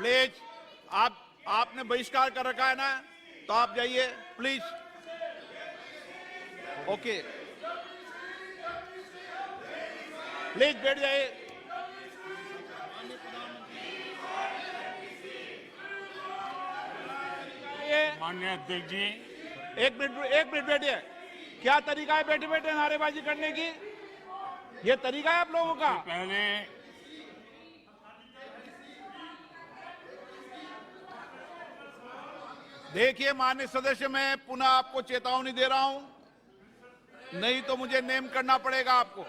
Please, आपने बहिष्कार कर रखा है ना, तो आप जाइए प्लीज। ओके, प्लीज बैठ जाइए। माननीय अध्यक्ष जी, एक मिनट बैठिए। क्या तरीका है बैठे बैठे नारेबाजी करने की? ये तरीका है आप लोगों का? पहले देखिए माननीय सदस्य, मैं पुनः आपको चेतावनी दे रहा हूं, नहीं तो मुझे नेम करना पड़ेगा आपको।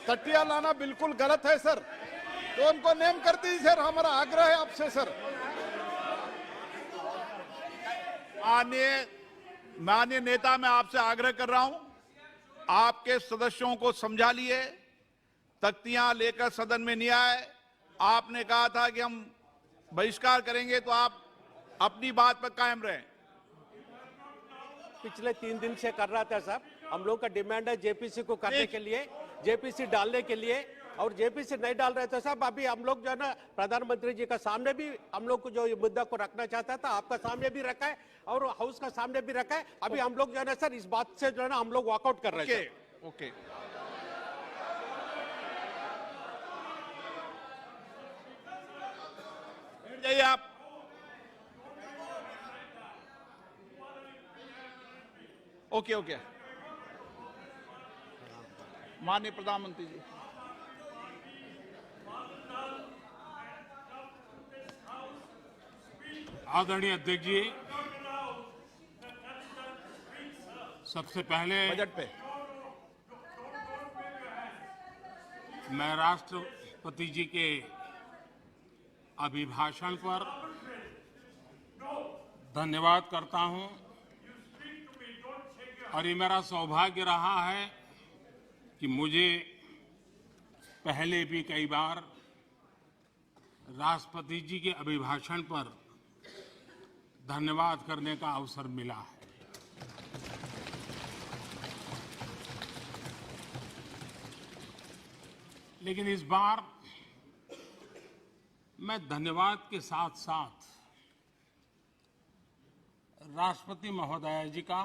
तटिया लाना बिल्कुल गलत है सर, तो उनको नेम कर दीजिए सर, हमारा आग्रह है आपसे सर। माननीय नेता, मैं आपसे आग्रह कर रहा हूं, आपके सदस्यों को समझा लिए, तख्तियां लेकर सदन में नहीं आए। आपने कहा था कि हम बहिष्कार करेंगे, तो आप अपनी बात पर कायम रहें। पिछले 3 दिन से कर रहा था साहब, हम लोग का डिमांड है जेपीसी को करने के लिए, जेपीसी डालने के लिए, और जेपीसी नहीं डाल रहे थे साहब। अभी हम लोग जो है ना प्रधानमंत्री जी का सामने भी हम लोग को जो ये मुद्दा को रखना चाहता था, आपका सामने भी रखा है और हाउस का सामने भी रखा है। अभी हम लोग जो है ना सर इस बात से जो है ना हम लोग वॉकआउट कर रहे हैं। ओके, बैठ जाइए आप। ओके, माननीय प्रधानमंत्री जी। आदरणीय अध्यक्ष जी, सबसे पहले बजट पे मैं राष्ट्रपति जी के अभिभाषण पर धन्यवाद करता हूं, और ये मेरा सौभाग्य रहा है कि मुझे पहले भी कई बार राष्ट्रपति जी के अभिभाषण पर धन्यवाद करने का अवसर मिला है। लेकिन इस बार मैं धन्यवाद के साथ साथ राष्ट्रपति महोदया जी का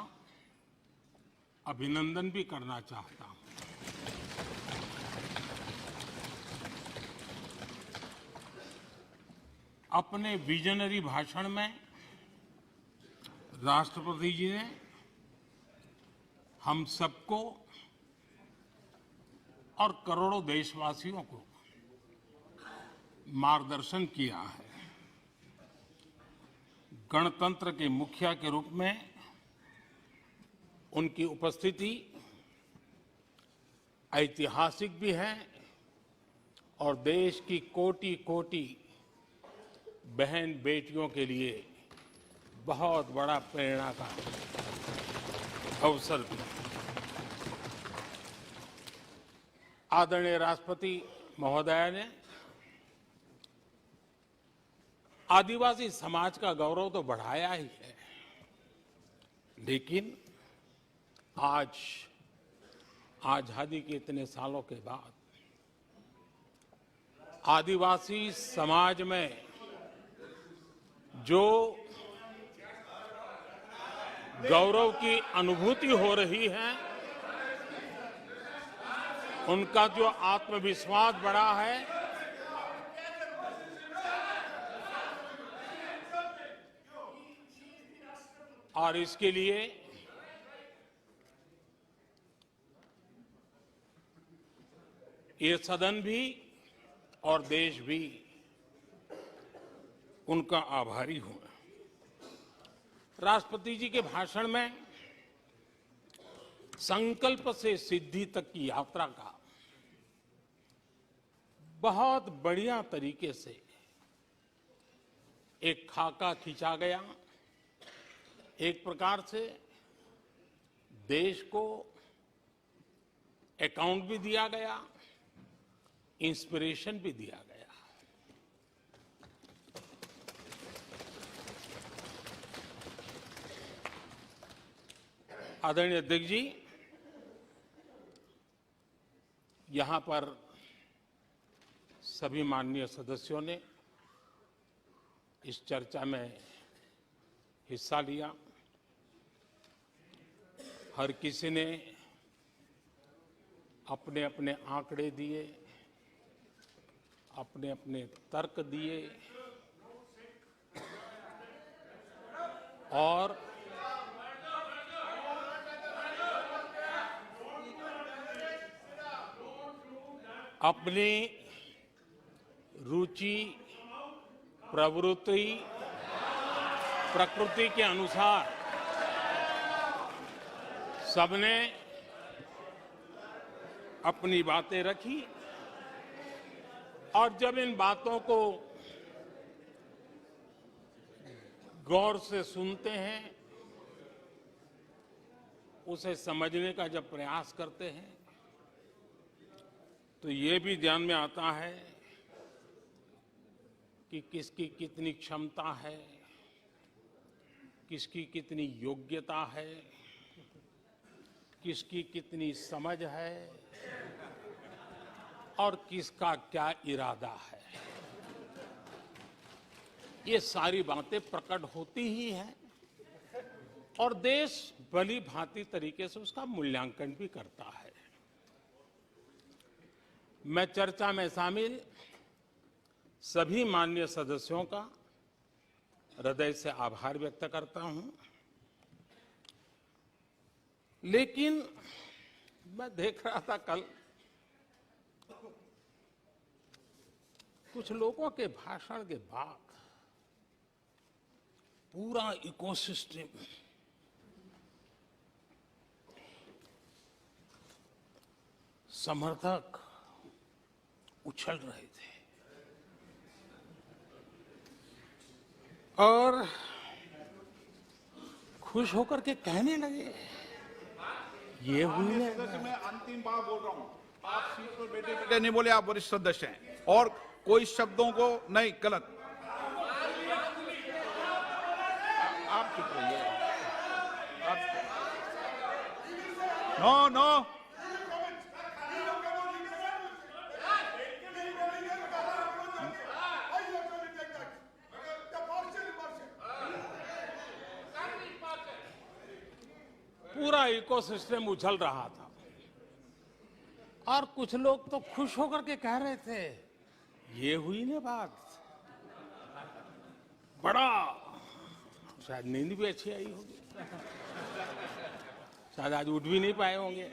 अभिनंदन भी करना चाहता हूं। अपने विजनरी भाषण में राष्ट्रपति जी ने हम सबको और करोड़ों देशवासियों को मार्गदर्शन किया है। गणतंत्र के मुखिया के रूप में उनकी उपस्थिति ऐतिहासिक भी है और देश की कोटि कोटि बहन बेटियों के लिए बहुत बड़ा प्रेरणा का अवसर भी। आदरणीय राष्ट्रपति महोदया ने आदिवासी समाज का गौरव तो बढ़ाया ही है, लेकिन आज आजादी के इतने सालों के बाद आदिवासी समाज में जो गौरव की अनुभूति हो रही है, उनका जो आत्मविश्वास बढ़ा है, और इसके लिए ये सदन भी और देश भी उनका आभारी हूं। राष्ट्रपति जी के भाषण में संकल्प से सिद्धि तक की यात्रा का बहुत बढ़िया तरीके से एक खाका खींचा गया। एक प्रकार से देश को अकाउंट भी दिया गया इंस्पिरेशन भी दिया गया। आदरणीय अध्यक्ष जी, यहां पर सभी माननीय सदस्यों ने इस चर्चा में हिस्सा लिया। हर किसी ने अपने अपने आंकड़े दिए, अपने अपने तर्क दिए और अपनी रुचि, प्रवृत्ति, प्रकृति के अनुसार सबने अपनी बातें रखी और जब इन बातों को गौर से सुनते हैं, उसे समझने का जब प्रयास करते हैं, तो ये भी ध्यान में आता है कि किसकी कितनी क्षमता है, किसकी कितनी योग्यता है, किसकी कितनी समझ है और किसका क्या इरादा है। ये सारी बातें प्रकट होती ही हैं और देश भली भांति तरीके से उसका मूल्यांकन भी करता है। मैं चर्चा में शामिल सभी माननीय सदस्यों का हृदय से आभार व्यक्त करता हूं, लेकिन मैं देख रहा था कल कुछ लोगों के भाषण के बाद पूरा इकोसिस्टम समर्थक उछल रहे थे और खुश होकर के कहने लगे, ये हुई है। सदस्य, मैं अंतिम बार बोल रहा हूँ, आप सीट पर बैठे बैठे नहीं बोले, आप वरिष्ठ सदस्य हैं और कोई शब्दों को नहीं, गलत। आप चुप रहिए। नो नो, पूरा इकोसिस्टम उछल रहा था और कुछ लोग तो खुश होकर के कह रहे थे, ये हुई ना बात। बड़ा शायद नींद भी अच्छी आई होगी, शायद आज उठ भी नहीं पाए होंगे।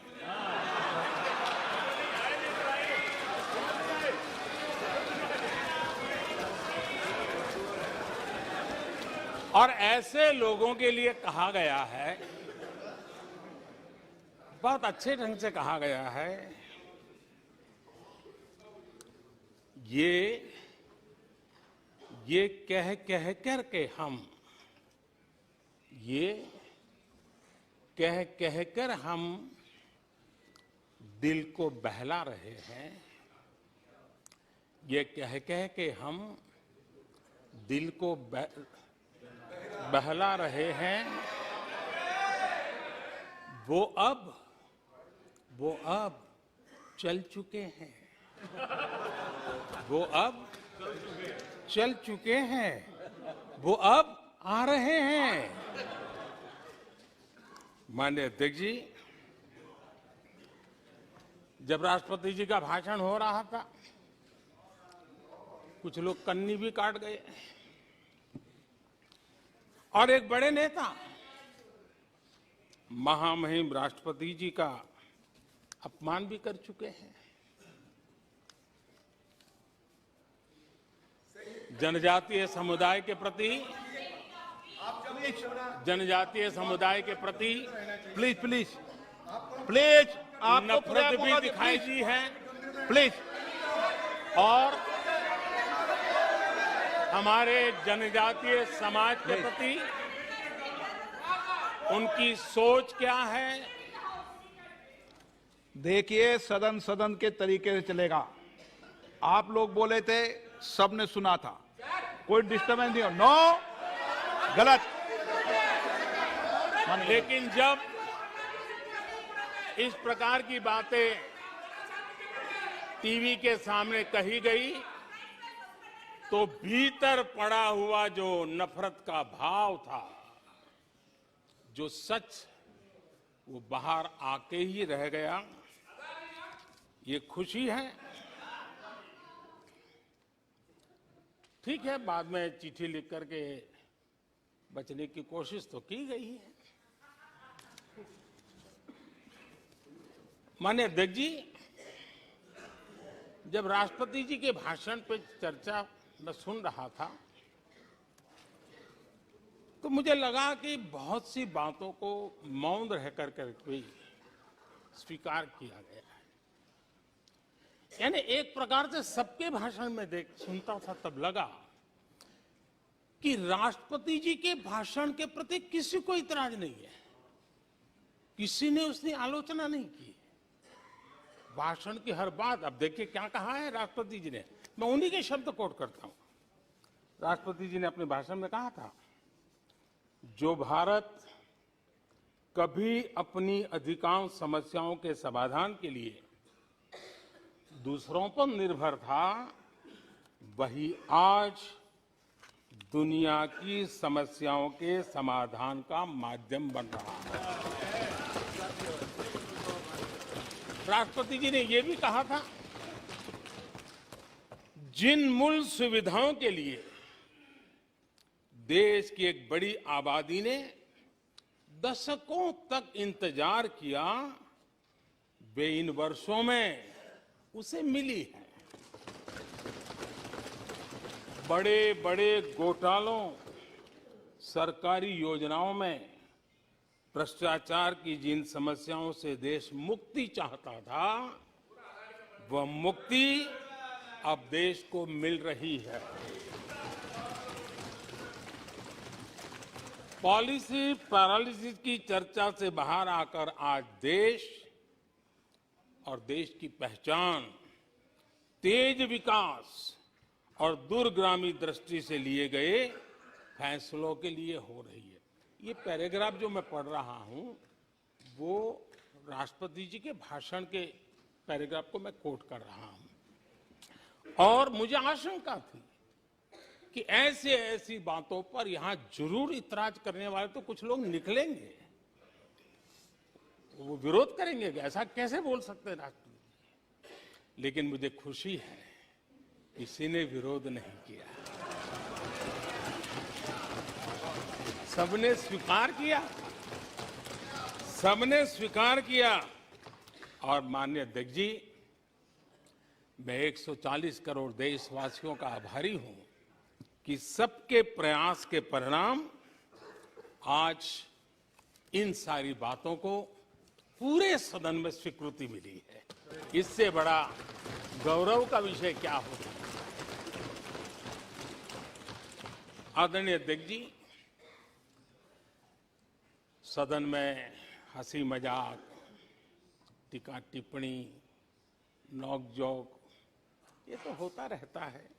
और ऐसे लोगों के लिए कहा गया है, बहुत अच्छे ढंग से कहा गया है, ये कह कर के हम, ये कह कर हम दिल को बहला रहे हैं, ये कह के हम दिल को बहला रहे हैं। वो अब चल चुके हैं, वो अब चल चुके हैं, वो अब आ रहे हैं। माननीय अध्यक्ष जी, जब राष्ट्रपति जी का भाषण हो रहा था, कुछ लोग कन्नी भी काट गए और एक बड़े नेता महामहिम राष्ट्रपति जी का अपमान भी कर चुके हैं। जनजातीय समुदाय के प्रति, जनजातीय समुदाय के प्रति प्लीज प्लीज प्लीज, आपको नफरत भी दिखाई दी है प्लीज। और हमारे जनजातीय समाज के प्रति उनकी सोच क्या है। देखिए, सदन सदन के तरीके से चलेगा। आप लोग बोले थे, सबने सुना था, कोई डिस्टर्बेंस नहीं हो। नो, गलत। लेकिन जब इस प्रकार की बातें टीवी के सामने कही गई तो भीतर पड़ा हुआ जो नफरत का भाव था, जो सच, वो बाहर आके ही रह गया। ये खुशी है। ठीक है, बाद में चिट्ठी लिख करके बचने की कोशिश तो की गई है। माननीय अध्यक्ष जी, जब राष्ट्रपति जी के भाषण पे चर्चा मैं सुन रहा था तो मुझे लगा कि बहुत सी बातों को मौन रह कर भी स्वीकार किया गया है। यानी एक प्रकार से सबके भाषण में सुनता था तब लगा कि राष्ट्रपति जी के भाषण के प्रति किसी को इतराज नहीं है, किसी ने उसकी आलोचना नहीं की। भाषण की हर बात, अब देखिए क्या कहा है राष्ट्रपति जी ने, मैं उन्हीं के शब्द कोट करता हूं। राष्ट्रपति जी ने अपने भाषण में कहा था, जो भारत कभी अपनी अधिकांश समस्याओं के समाधान के लिए दूसरों पर निर्भर था, वही आज दुनिया की समस्याओं के समाधान का माध्यम बन रहा है। राष्ट्रपति जी ने यह भी कहा था, जिन मूल सुविधाओं के लिए देश की एक बड़ी आबादी ने दशकों तक इंतजार किया, वे इन वर्षों में उसे मिली है। बड़े बड़े घोटालों, सरकारी योजनाओं में भ्रष्टाचार की जिन समस्याओं से देश मुक्ति चाहता था, वह मुक्ति अब देश को मिल रही है। पॉलिसी पैरालिसिस की चर्चा से बाहर आकर आज देश और देश की पहचान तेज विकास और दूरगामी दृष्टि से लिए गए फैसलों के लिए हो रही है। ये पैराग्राफ जो मैं पढ़ रहा हूं, वो राष्ट्रपति जी के भाषण के पैराग्राफ को मैं कोट कर रहा हूं। और मुझे आशंका थी कि ऐसी बातों पर यहां जरूर इतराज करने वाले तो कुछ लोग निकलेंगे, वो विरोध करेंगे, ऐसा कैसे बोल सकते हैं राष्ट्रपति। लेकिन मुझे खुशी है, किसी ने विरोध नहीं किया, सबने स्वीकार किया, सबने स्वीकार किया। और माननीय अध्यक्ष जी, मैं 140 करोड़ देशवासियों का आभारी हूं कि सबके प्रयास के परिणाम आज इन सारी बातों को पूरे सदन में स्वीकृति मिली है। इससे बड़ा गौरव का विषय क्या हो सकता है। आदरणीय अध्यक्ष जी, सदन में हंसी मजाक, टीका टिप्पणी, नोक-झोंक, ये तो होता रहता है।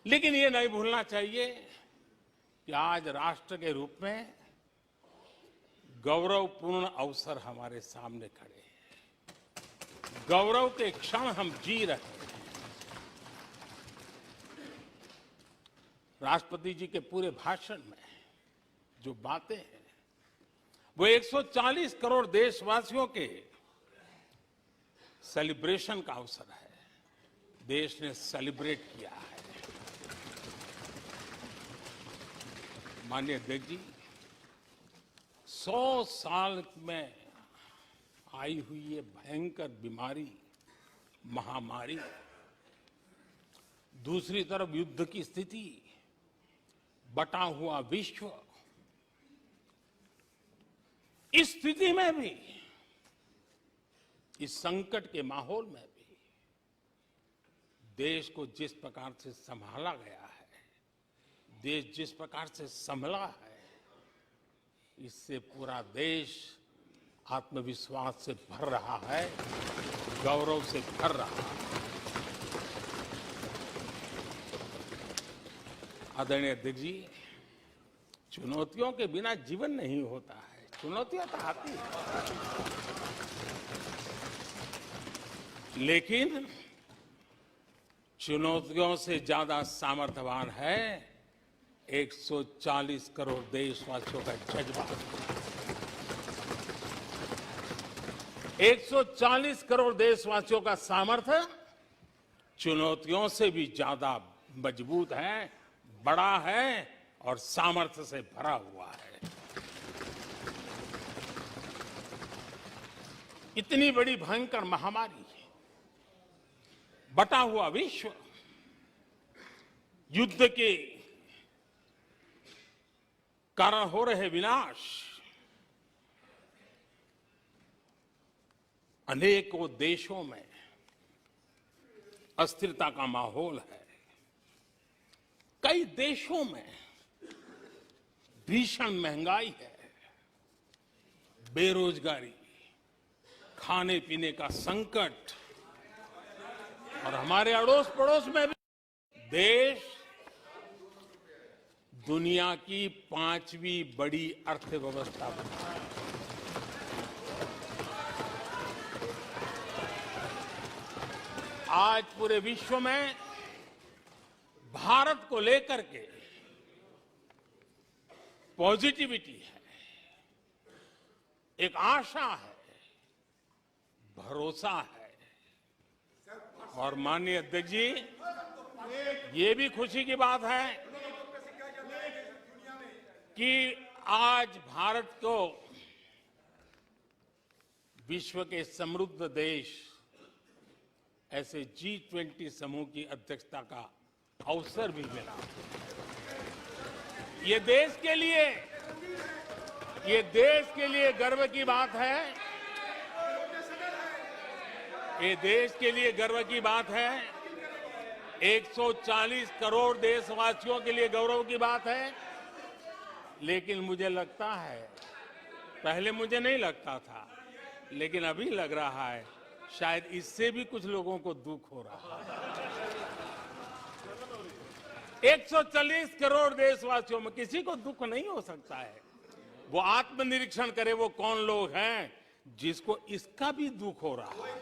लेकिन ये नहीं भूलना चाहिए कि आज राष्ट्र के रूप में गौरवपूर्ण अवसर हमारे सामने खड़े हैं। गौरव के क्षण हम जी रहे हैं। राष्ट्रपति जी के पूरे भाषण में जो बातें हैं, वो 140 करोड़ देशवासियों के सेलिब्रेशन का अवसर है। देश ने सेलिब्रेट किया है। माननीय अध्यक्ष जी, 100 साल में आई हुई ये भयंकर बीमारी, महामारी, दूसरी तरफ युद्ध की स्थिति, बटा हुआ विश्व, इस स्थिति में भी, इस संकट के माहौल में भी देश को जिस प्रकार से संभाला गया है, देश जिस प्रकार से संभला है, इससे पूरा देश आत्मविश्वास से भर रहा है, गौरव से भर रहा है। आदरणीय अध्यक्ष जी, चुनौतियों के बिना जीवन नहीं होता है। चुनौतियां तो आती हैं, लेकिन चुनौतियों से ज्यादा सामर्थ्यवान है 140 करोड़ देशवासियों का जज्बा। 140 करोड़ देशवासियों का सामर्थ्य चुनौतियों से भी ज्यादा मजबूत है, बड़ा है और सामर्थ्य से भरा हुआ है। इतनी बड़ी भयंकर महामारी, बटा हुआ विश्व, युद्ध के कारण हो रहे विनाश, अनेकों देशों में अस्थिरता का माहौल है। कई देशों में भीषण महंगाई है, बेरोजगारी, खाने पीने का संकट, और हमारे अड़ोस पड़ोस में भी देश दुनिया की 5वीं बड़ी अर्थव्यवस्था बना है। आज पूरे विश्व में भारत को लेकर के पॉजिटिविटी है, एक आशा है, भरोसा है। और माननीय अध्यक्ष जी, ये भी खुशी की बात है कि आज भारत को विश्व के समृद्ध देश ऐसे G20 समूह की अध्यक्षता का अवसर भी मिला। ये देश के लिए गर्व की बात है। ये देश के लिए गर्व की बात है। 140 करोड़ देशवासियों के लिए गौरव की बात है। लेकिन मुझे लगता है, पहले मुझे नहीं लगता था, लेकिन अभी लग रहा है शायद इससे भी कुछ लोगों को दुख हो रहा है। 140 करोड़ देशवासियों में किसी को दुख नहीं हो सकता है। वो आत्मनिरीक्षण करे, वो कौन लोग हैं जिसको इसका भी दुख हो रहा है।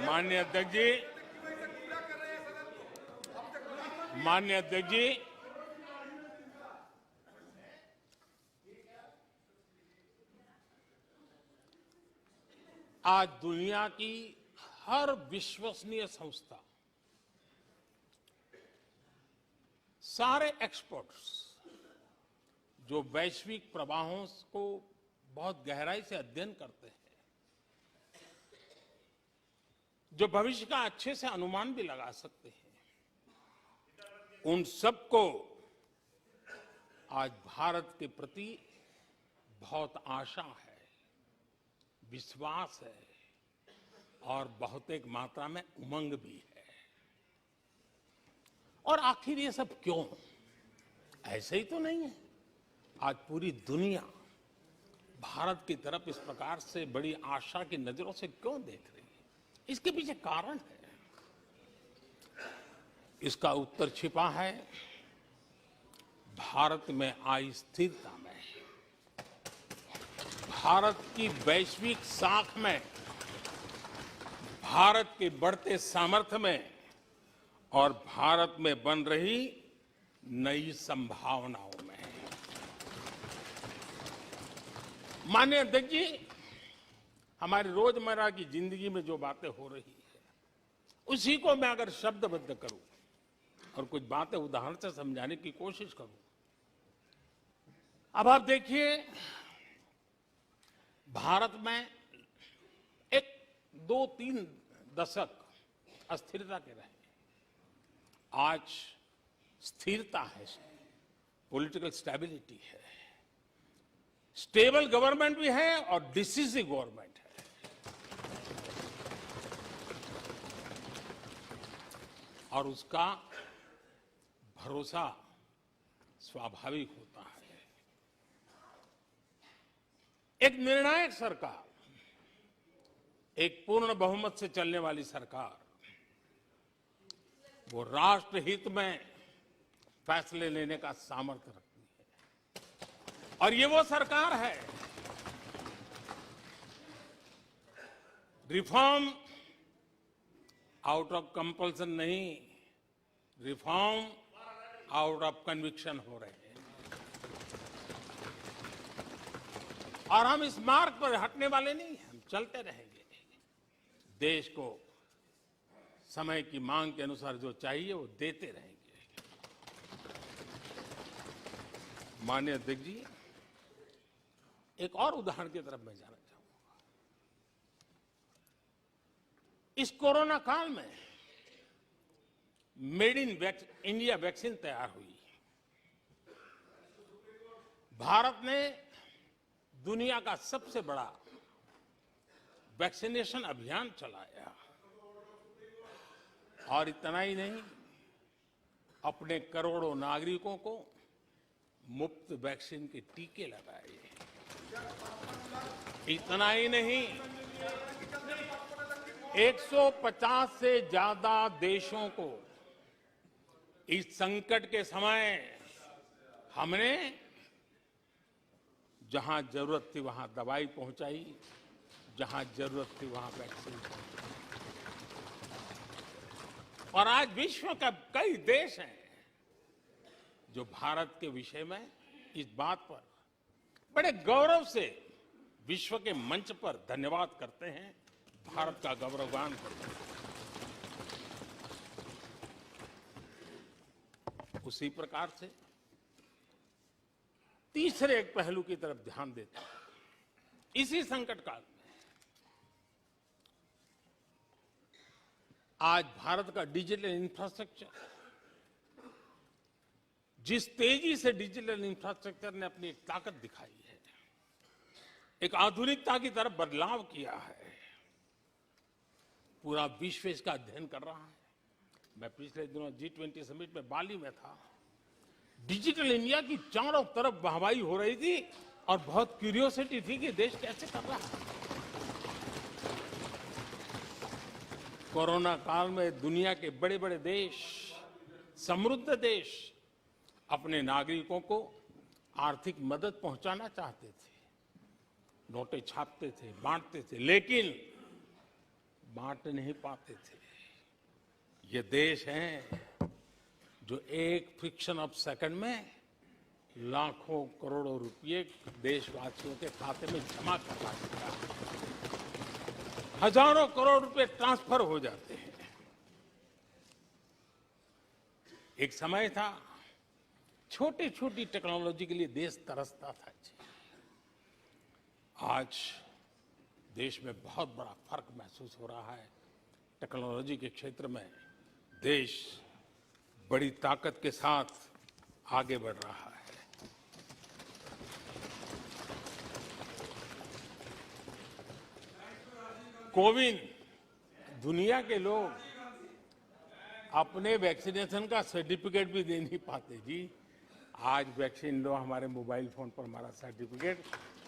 माननीय अध्यक्ष जी, आज दुनिया की हर विश्वसनीय संस्था, सारे एक्सपर्ट्स जो वैश्विक प्रवाहों को बहुत गहराई से अध्ययन करते हैं, जो भविष्य का अच्छे से अनुमान भी लगा सकते हैं, उन सबको आज भारत के प्रति बहुत आशा है, विश्वास है और बहुत एक मात्रा में उमंग भी है। और आखिर ये सब क्यों? ऐसे ही तो नहीं है। आज पूरी दुनिया भारत की तरफ इस प्रकार से बड़ी आशा की नजरों से क्यों देख रही है? इसके पीछे कारण है। इसका उत्तर छिपा है भारत में आई स्थिरता में, भारत की वैश्विक साख में, भारत के बढ़ते सामर्थ्य में और भारत में बन रही नई संभावनाओं में। माननीय अध्यक्ष जी, हमारी रोजमर्रा की जिंदगी में जो बातें हो रही है, उसी को मैं अगर शब्दबद्ध करूं और कुछ बातें उदाहरण से समझाने की कोशिश करूं। अब आप देखिए, भारत में एक 2-3 दशक अस्थिरता के रहे, आज स्थिरता है, पॉलिटिकल स्टेबिलिटी है, स्टेबल गवर्नमेंट भी है और डिसिसिव गवर्नमेंट है। और उसका भरोसा स्वाभाविक होता है। एक निर्णायक सरकार, एक पूर्ण बहुमत से चलने वाली सरकार, वो राष्ट्र हित में फैसले लेने का सामर्थ्य रखती है। और ये वो सरकार है, रिफॉर्म आउट ऑफ कंपल्सन नहीं, रिफॉर्म आउट ऑफ कन्विक्शन हो रहे हैं। और हम इस मार्ग पर हटने वाले नहीं, हम चलते रहेंगे। देश को समय की मांग के अनुसार जो चाहिए वो देते रहेंगे। माननीय अध्यक्ष जी, एक और उदाहरण की तरफ मैं जाना चाहूंगा। इस कोरोना काल में मेड इन इंडिया वैक्सीन तैयार हुई। भारत ने दुनिया का सबसे बड़ा वैक्सीनेशन अभियान चलाया। और इतना ही नहीं, अपने करोड़ों नागरिकों को मुफ्त वैक्सीन के टीके लगाए। इतना ही नहीं, 150 से ज्यादा देशों को इस संकट के समय हमने जहां जरूरत थी वहां दवाई पहुंचाई, जहां जरूरत थी वहां वैक्सीन पहुंचाई। और आज विश्व के कई देश हैं जो भारत के विषय में इस बात पर बड़े गौरव से विश्व के मंच पर धन्यवाद करते हैं, भारत का गौरवगान करते हैं। उसी प्रकार से तीसरे एक पहलू की तरफ ध्यान देते हैं। इसी संकट काल में आज भारत का डिजिटल इंफ्रास्ट्रक्चर, जिस तेजी से डिजिटल इंफ्रास्ट्रक्चर ने अपनी एक ताकत दिखाई है, एक आधुनिकता की तरफ बदलाव किया है, पूरा विश्व इसका अध्ययन कर रहा है। मैं पिछले दिनों G20 समिट में बाली में था। डिजिटल इंडिया की चारों तरफ वाहवाही हो रही थी और बहुत क्यूरियोसिटी थी कि देश कैसे कर रहा है। कोरोना काल में दुनिया के बड़े बड़े देश, समृद्ध देश अपने नागरिकों को आर्थिक मदद पहुंचाना चाहते थे, नोटें छापते थे, बांटते थे, लेकिन बांट नहीं पाते थे। ये देश हैं जो एक फ्रिक्शन ऑफ सेकंड में लाखों करोड़ों रुपए देशवासियों के खाते में जमा करवा सकता है। हजारों करोड़ रुपए ट्रांसफर हो जाते हैं। एक समय था छोटी छोटी टेक्नोलॉजी के लिए देश तरसता था। आज देश में बहुत बड़ा फर्क महसूस हो रहा है। टेक्नोलॉजी के क्षेत्र में देश बड़ी ताकत के साथ आगे बढ़ रहा है। कोविन, दुनिया के लोग अपने वैक्सीनेशन का सर्टिफिकेट भी दे नहीं पाते जी। आज वैक्सीन लो, हमारे मोबाइल फोन पर हमारा सर्टिफिकेट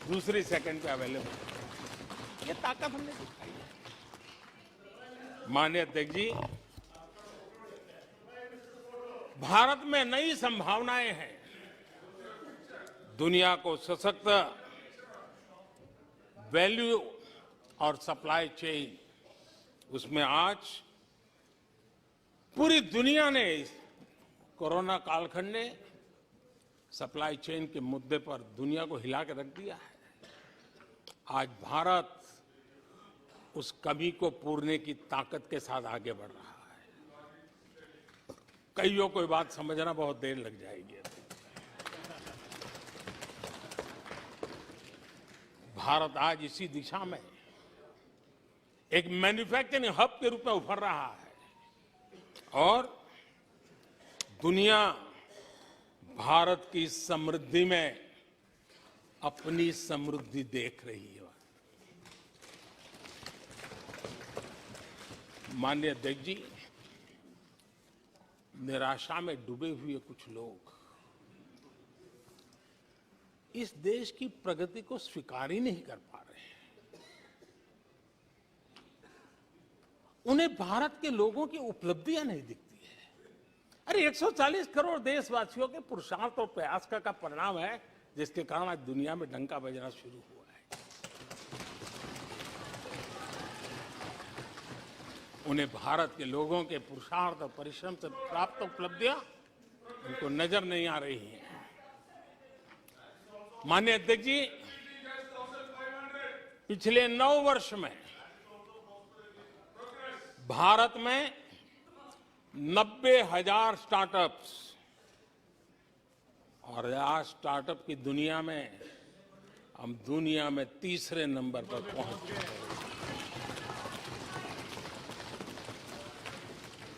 दूसरी सेकंड पे अवेलेबल है। ये ताकत हमने दिखाई है। माननीय अध्यक्ष जी, भारत में नई संभावनाएं हैं। दुनिया को सशक्त वैल्यू और सप्लाई चेन, उसमें आज पूरी दुनिया ने कोरोना कालखंड ने सप्लाई चेन के मुद्दे पर दुनिया को हिला के रख दिया है। आज भारत उस कमी को पूरने की ताकत के साथ आगे बढ़ रहा है। कईयों को बात समझना बहुत देर लग जाएगी। भारत आज इसी दिशा में एक मैन्युफैक्चरिंग हब के रूप में उभर रहा है और दुनिया भारत की समृद्धि में अपनी समृद्धि देख रही है। माननीय अध्यक्ष जी, निराशा में डूबे हुए कुछ लोग इस देश की प्रगति को स्वीकार ही नहीं कर पा रहे हैं। उन्हें भारत के लोगों की उपलब्धियां नहीं दिखती है। अरे 140 करोड़ देशवासियों के पुरुषार्थ और प्रयास का परिणाम है, जिसके कारण आज दुनिया में डंका बजना शुरू हुआ है। उन्हें भारत के लोगों के पुरुषार्थ और परिश्रम से प्राप्त उपलब्धियां उनको नजर नहीं आ रही हैं। माननीय अध्यक्ष जी, पिछले 9 वर्ष में भारत में 90,000 स्टार्टअप्स, और आज स्टार्टअप की दुनिया में हम दुनिया में तीसरे नंबर पर पहुंच गए हैं।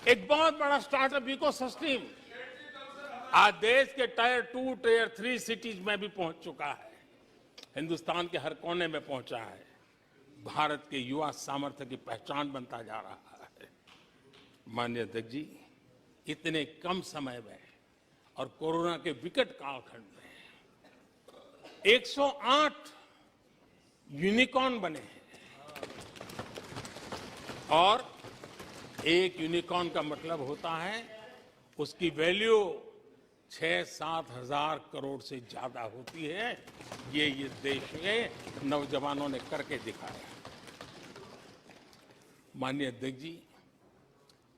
एक बहुत बड़ा स्टार्टअप इकोसिस्टम आज देश के टायर 2, टायर 3 सिटीज में भी पहुंच चुका है। हिंदुस्तान के हर कोने में पहुंचा है। भारत के युवा सामर्थ्य की पहचान बनता जा रहा है। माननीय अध्यक्ष जी, इतने कम समय में और कोरोना के विकट कालखंड में 108 यूनिकॉर्न बने हैं, और एक यूनिकॉर्न का मतलब होता है उसकी वैल्यू 6-7 हजार करोड़ से ज्यादा होती है। ये देश के नौजवानों ने करके दिखाया। माननीय अध्यक्ष जी,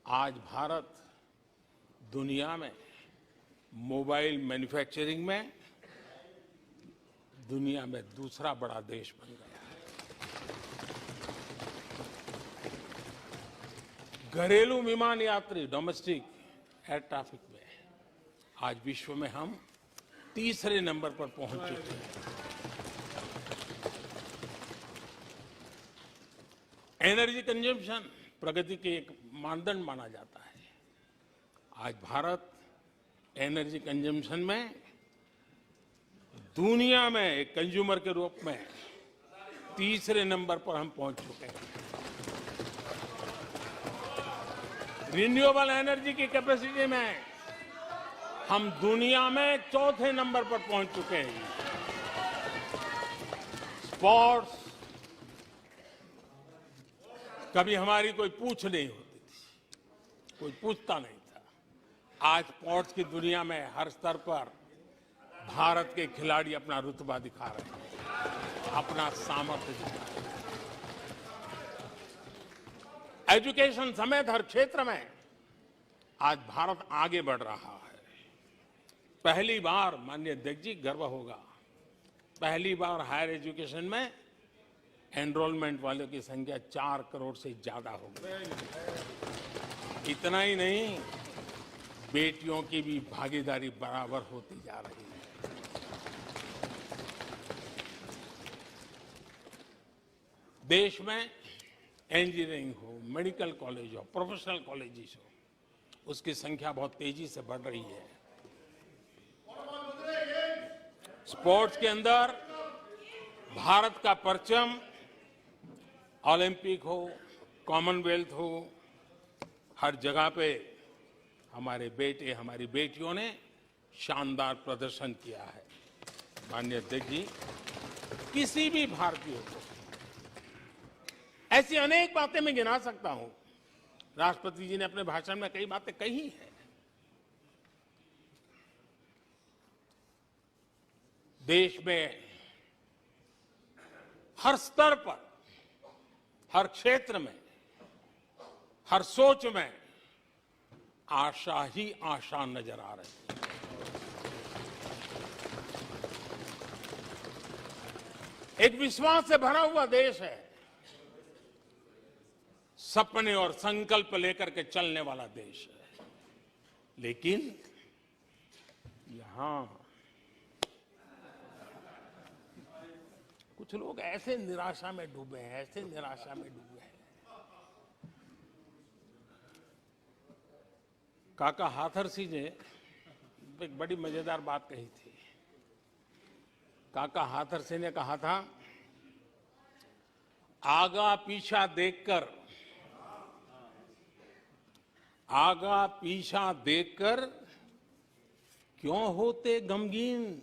आज भारत दुनिया में मोबाइल मैन्युफैक्चरिंग में दुनिया में दूसरा बड़ा देश बन गया है। घरेलू विमान यात्री, डोमेस्टिक एयर ट्रैफिक में आज विश्व में हम तीसरे नंबर पर पहुंच चुके हैं। एनर्जी कंजम्पशन प्रगति के एक मानदंड माना जाता है। आज भारत एनर्जी कंजम्पशन में दुनिया में एक कंज्यूमर के रूप में तीसरे नंबर पर हम पहुंच चुके हैं। रिन्यूएबल एनर्जी की कैपेसिटी में हम दुनिया में चौथे नंबर पर पहुंच चुके हैं। स्पोर्ट्स, कभी हमारी कोई पूछ नहीं होती थी, कोई पूछता नहीं था। आज स्पोर्ट्स की दुनिया में हर स्तर पर भारत के खिलाड़ी अपना रुतबा दिखा रहे हैं, अपना सामर्थ्य दिखा रहे हैं। एजुकेशन समेत हर क्षेत्र में आज भारत आगे बढ़ रहा है। पहली बार, माननीय अध्यक्ष जी, गर्व होगा, पहली बार हायर एजुकेशन में एनरोलमेंट वालों की संख्या 4 करोड़ से ज्यादा हो गई। इतना ही नहीं, बेटियों की भी भागीदारी बराबर होती जा रही है। देश में इंजीनियरिंग हो, मेडिकल कॉलेज हो, प्रोफेशनल कॉलेजेस हो, उसकी संख्या बहुत तेजी से बढ़ रही है। स्पोर्ट्स के अंदर भारत का परचम ओलंपिक हो, कॉमनवेल्थ हो, हर जगह पे हमारे बेटे, हमारी बेटियों ने शानदार प्रदर्शन किया है। माननीय अध्यक्ष जी, किसी भी भारतीय को ऐसी अनेक बातें मैं गिना सकता हूं। राष्ट्रपति जी ने अपने भाषण में कई बातें कही हैं। देश में हर स्तर पर, हर क्षेत्र में, हर सोच में आशा ही आशा नजर आ रही है। एक विश्वास से भरा हुआ देश है, सपने और संकल्प लेकर के चलने वाला देश है। लेकिन यहां कुछ लोग ऐसे निराशा में डूबे हैं, ऐसे निराशा में डूबे हैं। काका हाथरसी ने एक बड़ी मजेदार बात कही थी। काका हाथरसी ने कहा था, आगा पीछा देखकर क्यों होते गमगीन,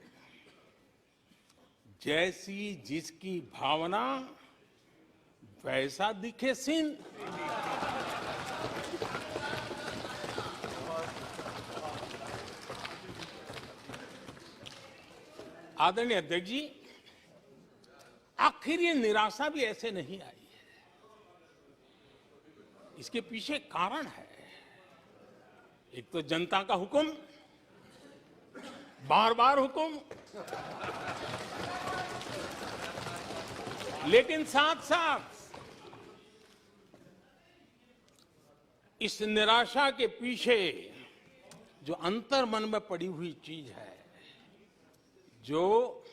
जैसी जिसकी भावना वैसा दिखे सीन। आदरणीय अध्यक्ष जी, आखिर ये निराशा भी ऐसे नहीं आई है। इसके पीछे कारण है। एक तो जनता का हुक्म, बार बार हुक्म, लेकिन साथ साथ इस निराशा के पीछे जो अंतर मन में पड़ी हुई चीज है, जो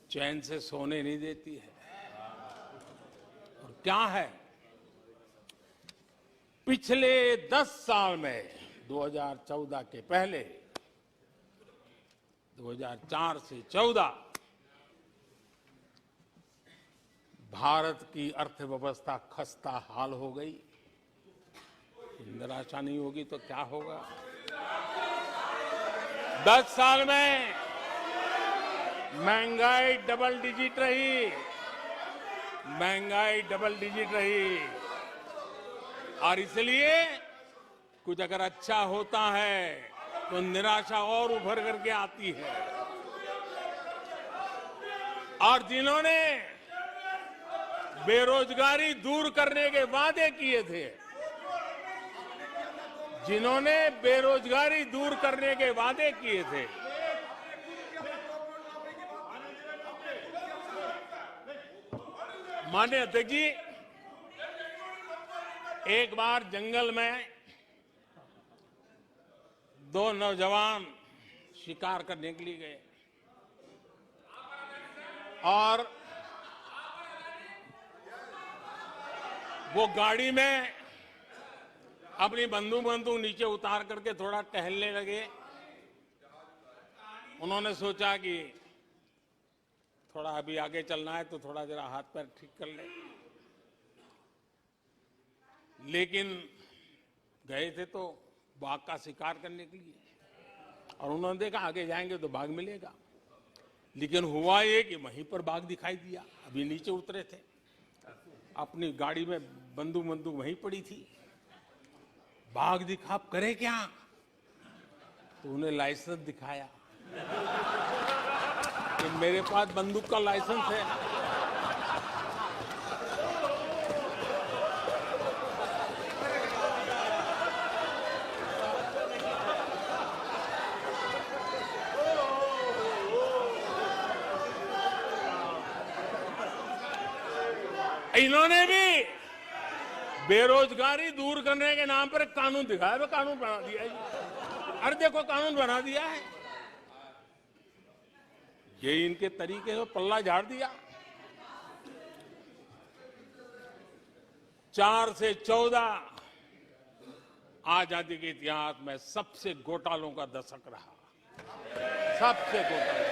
चैन से सोने नहीं देती है, और क्या है? पिछले 10 साल में 2014 के पहले 2004 से 14 भारत की अर्थव्यवस्था खस्ता हाल हो गई। निराशा नहीं होगी तो क्या होगा? 10 साल में महंगाई डबल डिजिट रही, महंगाई डबल डिजिट रही, और इसलिए कुछ अगर अच्छा होता है तो निराशा और उभर करके आती है। और जिन्होंने बेरोजगारी दूर करने के वादे किए थे, जिन्होंने बेरोजगारी दूर करने के वादे किए थे, माननीय अध्यक्ष जी, एक बार जंगल में 2 नौजवान शिकार करने के लिए गए और वो गाड़ी में अपनी बंदूक नीचे उतार करके थोड़ा टहलने लगे। उन्होंने सोचा कि थोड़ा अभी आगे चलना है तो थोड़ा जरा हाथ पैर ठीक कर ले, लेकिन गए थे तो बाघ का शिकार करने के लिए, और उन्होंने देखा आगे जाएंगे तो बाघ मिलेगा। लेकिन हुआ ये कि वहीं पर बाघ दिखाई दिया। अभी नीचे उतरे थे, अपनी गाड़ी में बंदूक वहीं पड़ी थी। बाघ दिखा, अब करे क्या? तो उन्हें लाइसेंस दिखाया कि मेरे पास बंदूक का लाइसेंस है। इन्होंने भी बेरोजगारी दूर करने के नाम पर एक कानून दिखाया, वो कानून बना दिया है। अरे देखो, कानून बना दिया है। ये इनके तरीके से पल्ला झाड़ दिया। 4 से 14 आजादी के इतिहास में सबसे घोटालों का दशक रहा, सबसे घोटाला।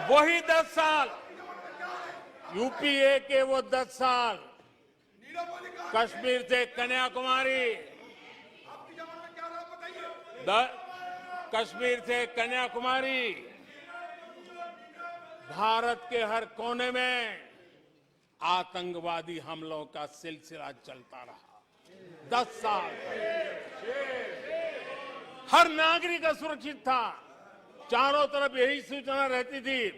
वही 10 साल, यूपीए के वो 10 साल, कश्मीर से कन्याकुमारी, कश्मीर से कन्याकुमारी, भारत के हर कोने में आतंकवादी हमलों का सिलसिला चलता रहा। 10 साल हर नागरिक असुरक्षित था। चारों तरफ यही सूचना रहती थी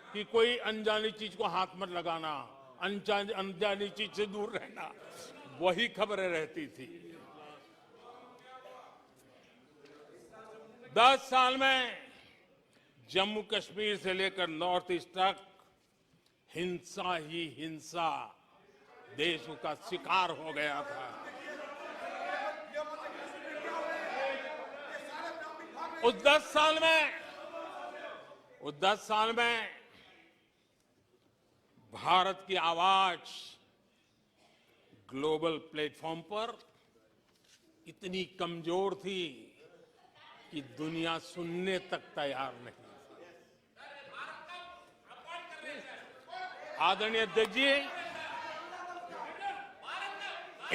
कि कोई अनजानी चीज को हाथ मत लगाना, अनजानी चीज से दूर रहना, वही खबरें रहती थी। 10 साल में जम्मू कश्मीर से लेकर नॉर्थ ईस्ट तक हिंसा ही हिंसा देश का शिकार हो गया था। उस 10 साल में भारत की आवाज ग्लोबल प्लेटफॉर्म पर इतनी कमजोर थी कि दुनिया सुनने तक तैयार नहीं। आदरणीय अध्यक्ष जी,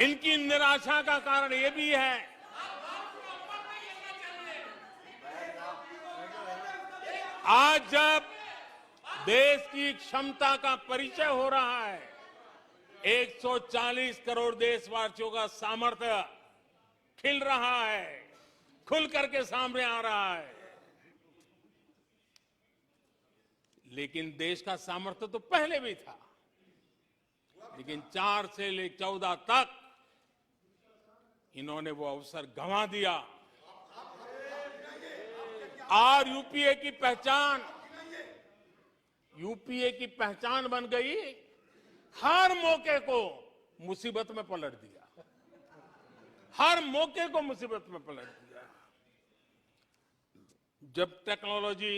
इनकी निराशा का कारण यह भी है आज जब देश की क्षमता का परिचय हो रहा है, 140 करोड़ देशवासियों का सामर्थ्य खिल रहा है, खुल करके सामने आ रहा है। लेकिन देश का सामर्थ्य तो पहले भी था, लेकिन 4 से लेकर 14 तक इन्होंने वो अवसर गंवा दिया। और यूपीए की पहचान बन गई, हर मौके को मुसीबत में पलट दिया, हर मौके को मुसीबत में पलट दिया। जब टेक्नोलॉजी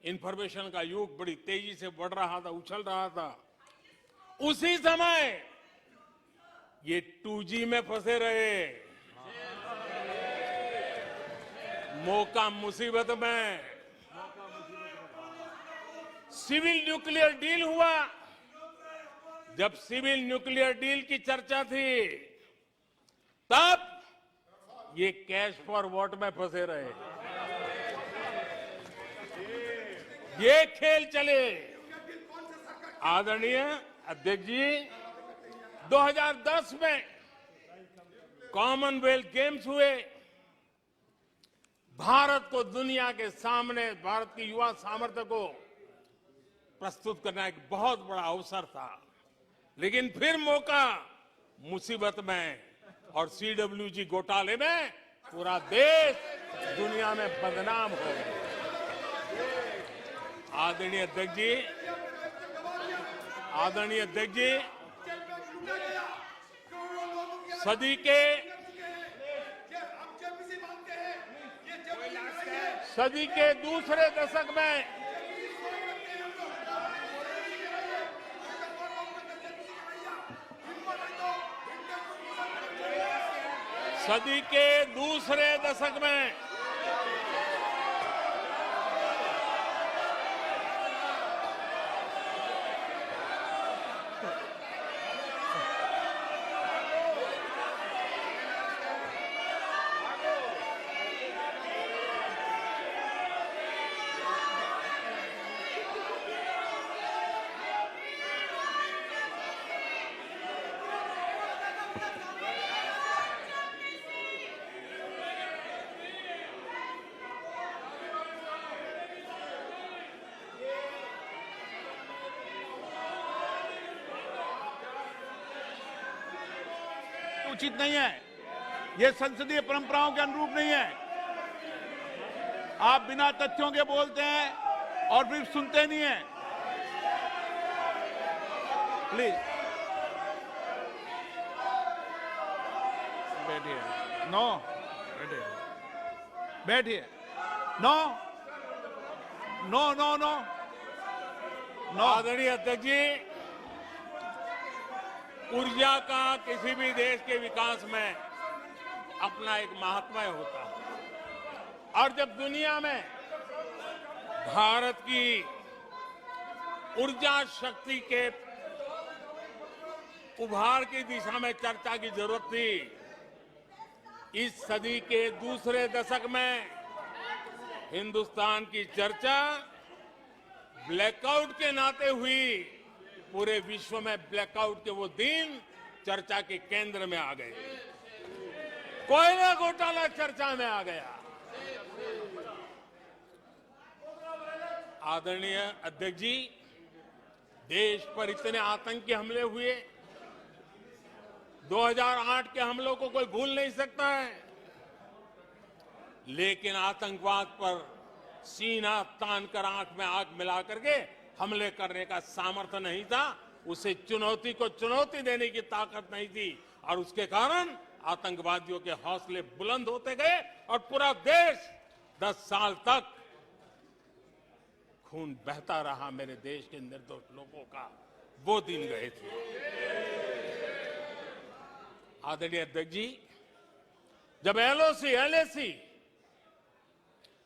इंफॉर्मेशन का युग बड़ी तेजी से बढ़ रहा था, उछल रहा था, उसी समय ये 2G में फंसे रहे, मौका मुसीबत में। सिविल न्यूक्लियर डील हुआ, जब सिविल न्यूक्लियर डील की चर्चा थी, तब ये कैश फॉर वॉट में फंसे रहे। ये खेल चले। आदरणीय अध्यक्ष जी, 2010 में कॉमनवेल्थ गेम्स हुए। भारत को दुनिया के सामने, भारत की युवा सामर्थ्य को प्रस्तुत करना एक बहुत बड़ा अवसर था, लेकिन फिर मौका मुसीबत में, और CWG घोटाले में पूरा देश दुनिया में बदनाम हो गया। आदरणीय अध्यक्ष जी, सदी के दूसरे दशक में उचित नहीं है, ये संसदीय परंपराओं के अनुरूप नहीं है। आप बिना तथ्यों के बोलते हैं और फिर सुनते नहीं हैं। प्लीज बैठिए। नो, बैठिए। No no no no no. आदरणीय अध्यक्ष जी, ऊर्जा का किसी भी देश के विकास में अपना एक महात्म्य होता है, और जब दुनिया में भारत की ऊर्जा शक्ति के उभार की दिशा में चर्चा की जरूरत थी, इस सदी के दूसरे दशक में हिंदुस्तान की चर्चा ब्लैकआउट के नाते हुई। पूरे विश्व में ब्लैकआउट के वो दिन चर्चा के केंद्र में आ गए। कोयला घोटाला चर्चा में आ गया। आदरणीय अध्यक्ष जी, देश पर इतने आतंकी हमले हुए, 2008 के हमलों को कोई भूल नहीं सकता है, लेकिन आतंकवाद पर सीना तान कर, आंख में आंख मिला करके हमले करने का सामर्थ्य नहीं था। उसे चुनौती को चुनौती देने की ताकत नहीं थी, और उसके कारण आतंकवादियों के हौसले बुलंद होते गए, और पूरा देश 10 साल तक खून बहता रहा मेरे देश के निर्दोष लोगों का। वो दिन गए थे। आदरणीय अध्यक्ष जी, जब LOC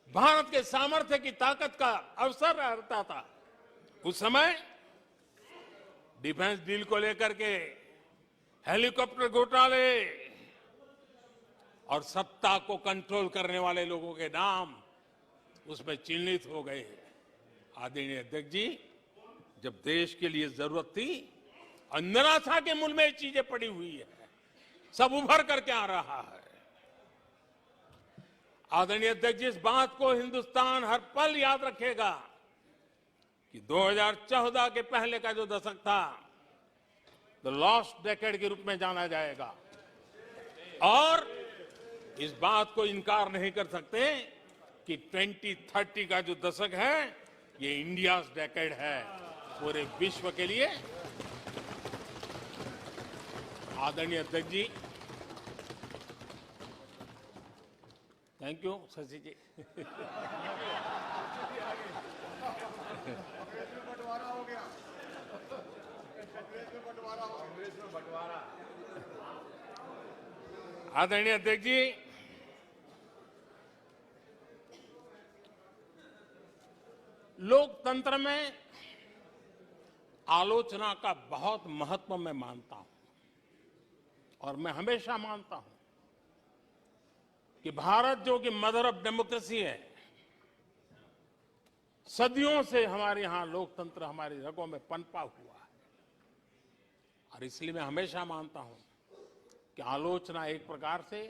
भारत के सामर्थ्य की ताकत का अवसर रहता था, उस समय डिफेंस डील को लेकर के हेलीकॉप्टर घोटाले और सत्ता को कंट्रोल करने वाले लोगों के नाम उसमें चिन्हित हो गए। आदरणीय अध्यक्ष जी, जब देश के लिए जरूरत थी और निराशा के मूल में ये चीजें पड़ी हुई है, सब उभर करके आ रहा है। आदरणीय अध्यक्ष जी, इस बात को हिंदुस्तान हर पल याद रखेगा कि 2014 के पहले का जो दशक था, द लॉस्ट डेकेड के रूप में जाना जाएगा। और इस बात को इनकार नहीं कर सकते कि 2030 का जो दशक है, ये इंडिया डेकेड है पूरे विश्व के लिए। आदरणीय अध्यक्ष जी, थैंक यू शशि जी। आदरणीय अध्यक्ष जी, लोकतंत्र में आलोचना का बहुत महत्व मैं मानता हूं, और मैं हमेशा मानता हूं कि भारत जो कि मदर ऑफ डेमोक्रेसी है, सदियों से हमारे यहां लोकतंत्र हमारी रगों में पनपा हुआ है। और इसलिए मैं हमेशा मानता हूं कि आलोचना एक प्रकार से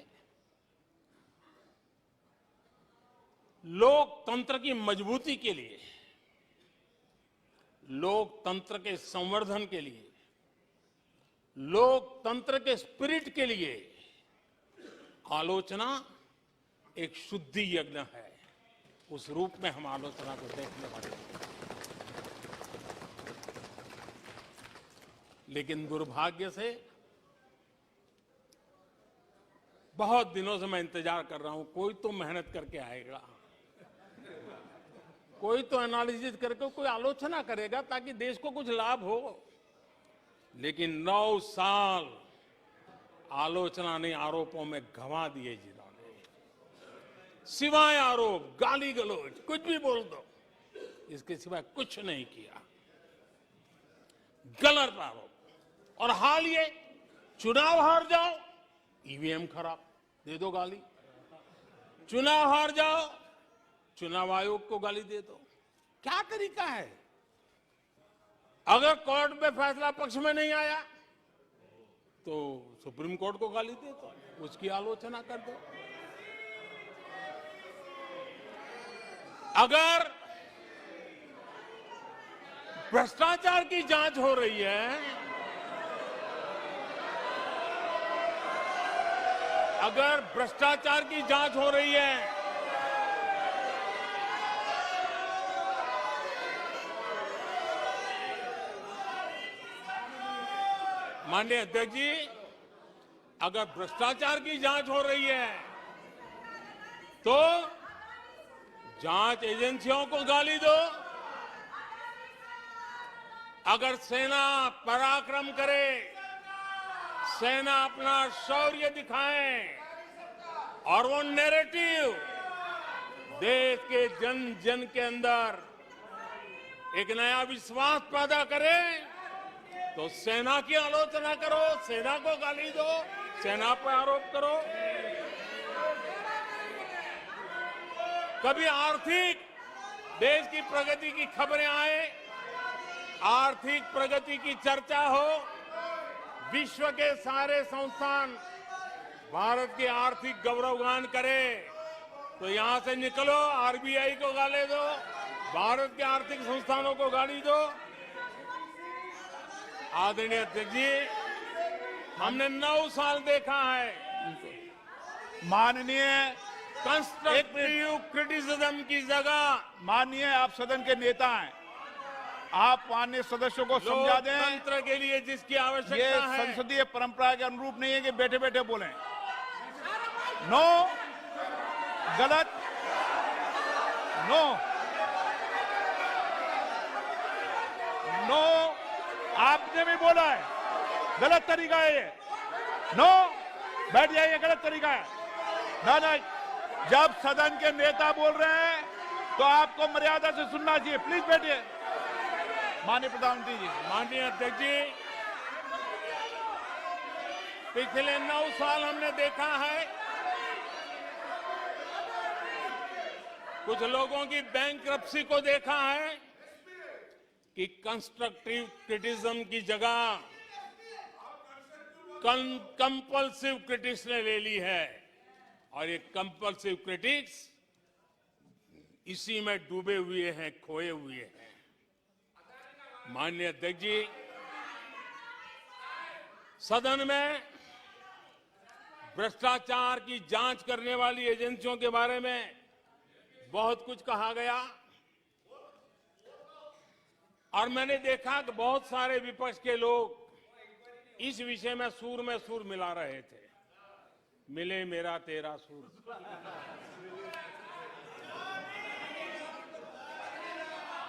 लोकतंत्र की मजबूती के लिए, लोकतंत्र के संवर्धन के लिए, लोकतंत्र के स्पिरिट के लिए आलोचना एक शुद्धि यज्ञ है। उस रूप में हम आलोचना को देखने वाले हैं। लेकिन दुर्भाग्य से बहुत दिनों से मैं इंतजार कर रहा हूं, कोई तो मेहनत करके आएगा, कोई तो एनालिसिस करके कोई आलोचना करेगा ताकि देश को कुछ लाभ हो। लेकिन 9 साल आलोचना ने आरोपों में गंवा दिए जिन्होंने, सिवाय आरोप, गाली गलौज, कुछ भी बोल दो, इसके सिवाय कुछ नहीं किया। गलत आरोप। और हाल ये चुनाव हार जाओ, ईवीएम खराब, दे दो गाली। चुनाव हार जाओ, चुनाव आयोग को गाली दे दो। क्या तरीका है? अगर कोर्ट में फैसला पक्ष में नहीं आया तो सुप्रीम कोर्ट को गाली दे दो, उसकी आलोचना कर दो। अगर भ्रष्टाचार की जांच हो रही है, अगर भ्रष्टाचार की जांच हो रही है, माननीय अध्यक्ष जी, अगर भ्रष्टाचार की जांच हो रही है तो जांच एजेंसियों को गाली दो। अगर सेना पराक्रम करे, सेना अपना शौर्य दिखाए और वो नैरेटिव देश के जन जन के अंदर एक नया विश्वास पैदा करे, तो सेना की आलोचना करो, सेना को गाली दो, सेना पर आरोप करो। कभी आर्थिक देश की प्रगति की खबरें आए, आर्थिक प्रगति की चर्चा हो, विश्व के सारे संस्थान भारत के आर्थिक गौरवगान करे, तो यहां से निकलो, आरबीआई को गाली दो, भारत के आर्थिक संस्थानों को गाली दो। आदरणीय अध्यक्ष जी, हमने 9 साल देखा है माननीय कंस्ट्रक्टिव क्रिटिसिज्म की जगह, माननीय आप सदन के नेता हैं, आप माननीय सदस्यों को समझा दें। लोकतंत्र के लिए जिसकी ये आवश्यकता है, संसदीय परंपरा के अनुरूप नहीं है कि बैठे बैठे बोलें। नो, गलत, नो, नो, आपने भी बोला है, गलत तरीका है ये। नो, बैठ जाइए, गलत तरीका है। ना ना, जब सदन के नेता बोल रहे हैं तो आपको मर्यादा से सुनना चाहिए। प्लीज बैठिए। माननीय प्रधानमंत्री जी। माननीय अध्यक्ष जी, पिछले 9 साल हमने देखा है कुछ लोगों की बैंकरप्सी को देखा है कि कंस्ट्रक्टिव क्रिटिसिज्म की जगह कंपल्सिव क्रिटिक्स ने ले ली है और ये कंपल्सिव क्रिटिक्स इसी में डूबे हुए हैं, खोए हुए हैं। माननीय अध्यक्ष जी, सदन में भ्रष्टाचार की जांच करने वाली एजेंसियों के बारे में बहुत कुछ कहा गया और मैंने देखा कि बहुत सारे विपक्ष के लोग इस विषय में सुर मिला रहे थे। मिले मेरा तेरा सुर।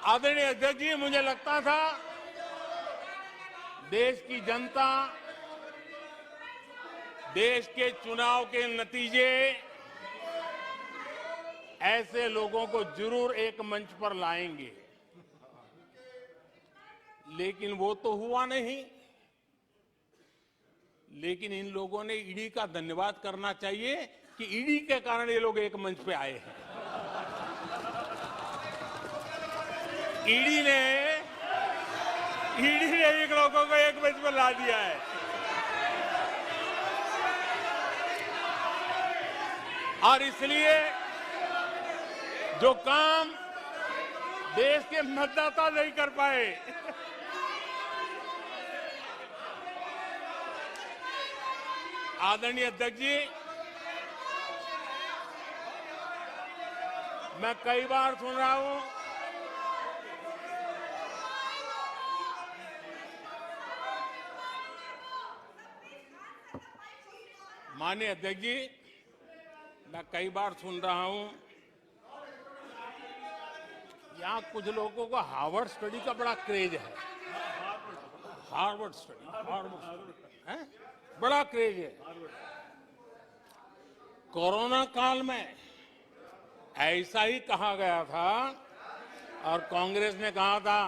आदरणीय अध्यक्ष जी, मुझे लगता था देश की जनता, देश के चुनाव के नतीजे ऐसे लोगों को जरूर एक मंच पर लाएंगे, लेकिन वो तो हुआ नहीं। लेकिन इन लोगों ने ईडी का धन्यवाद करना चाहिए कि ईडी के कारण ये लोग एक मंच पे आए हैं। ईडी ने एक लोगों को एक मंच पर ला दिया है। और इसलिए जो काम देश के मतदाता नहीं कर पाए, आदरणीय अध्यक्ष जी, मैं कई बार सुन रहा हूं माननीय अध्यक्ष जी, मैं कई बार सुन रहा हूं यहां कुछ लोगों को हार्वर्ड स्टडी का बड़ा क्रेज है। हार्वर्ड स्टडी है, बड़ा क्रेज है। कोरोना काल में ऐसा ही कहा गया था और कांग्रेस ने कहा था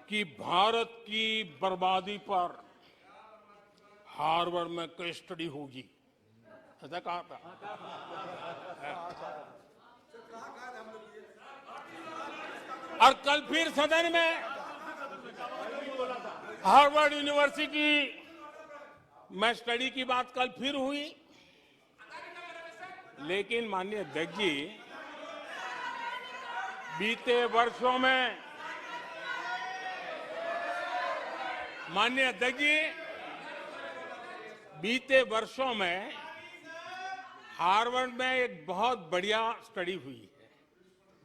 कि भारत की बर्बादी पर हार्वर्ड में केस स्टडी होगी, ऐसा कहा था। और कल फिर सदन में हार्वर्ड यूनिवर्सिटी में स्टडी की बात कल फिर हुई। लेकिन माननीय अध्यक्ष जी, बीते वर्षों में माननीय अध्यक्ष जी, बीते वर्षों में हार्वर्ड में एक बहुत बढ़िया स्टडी हुई है,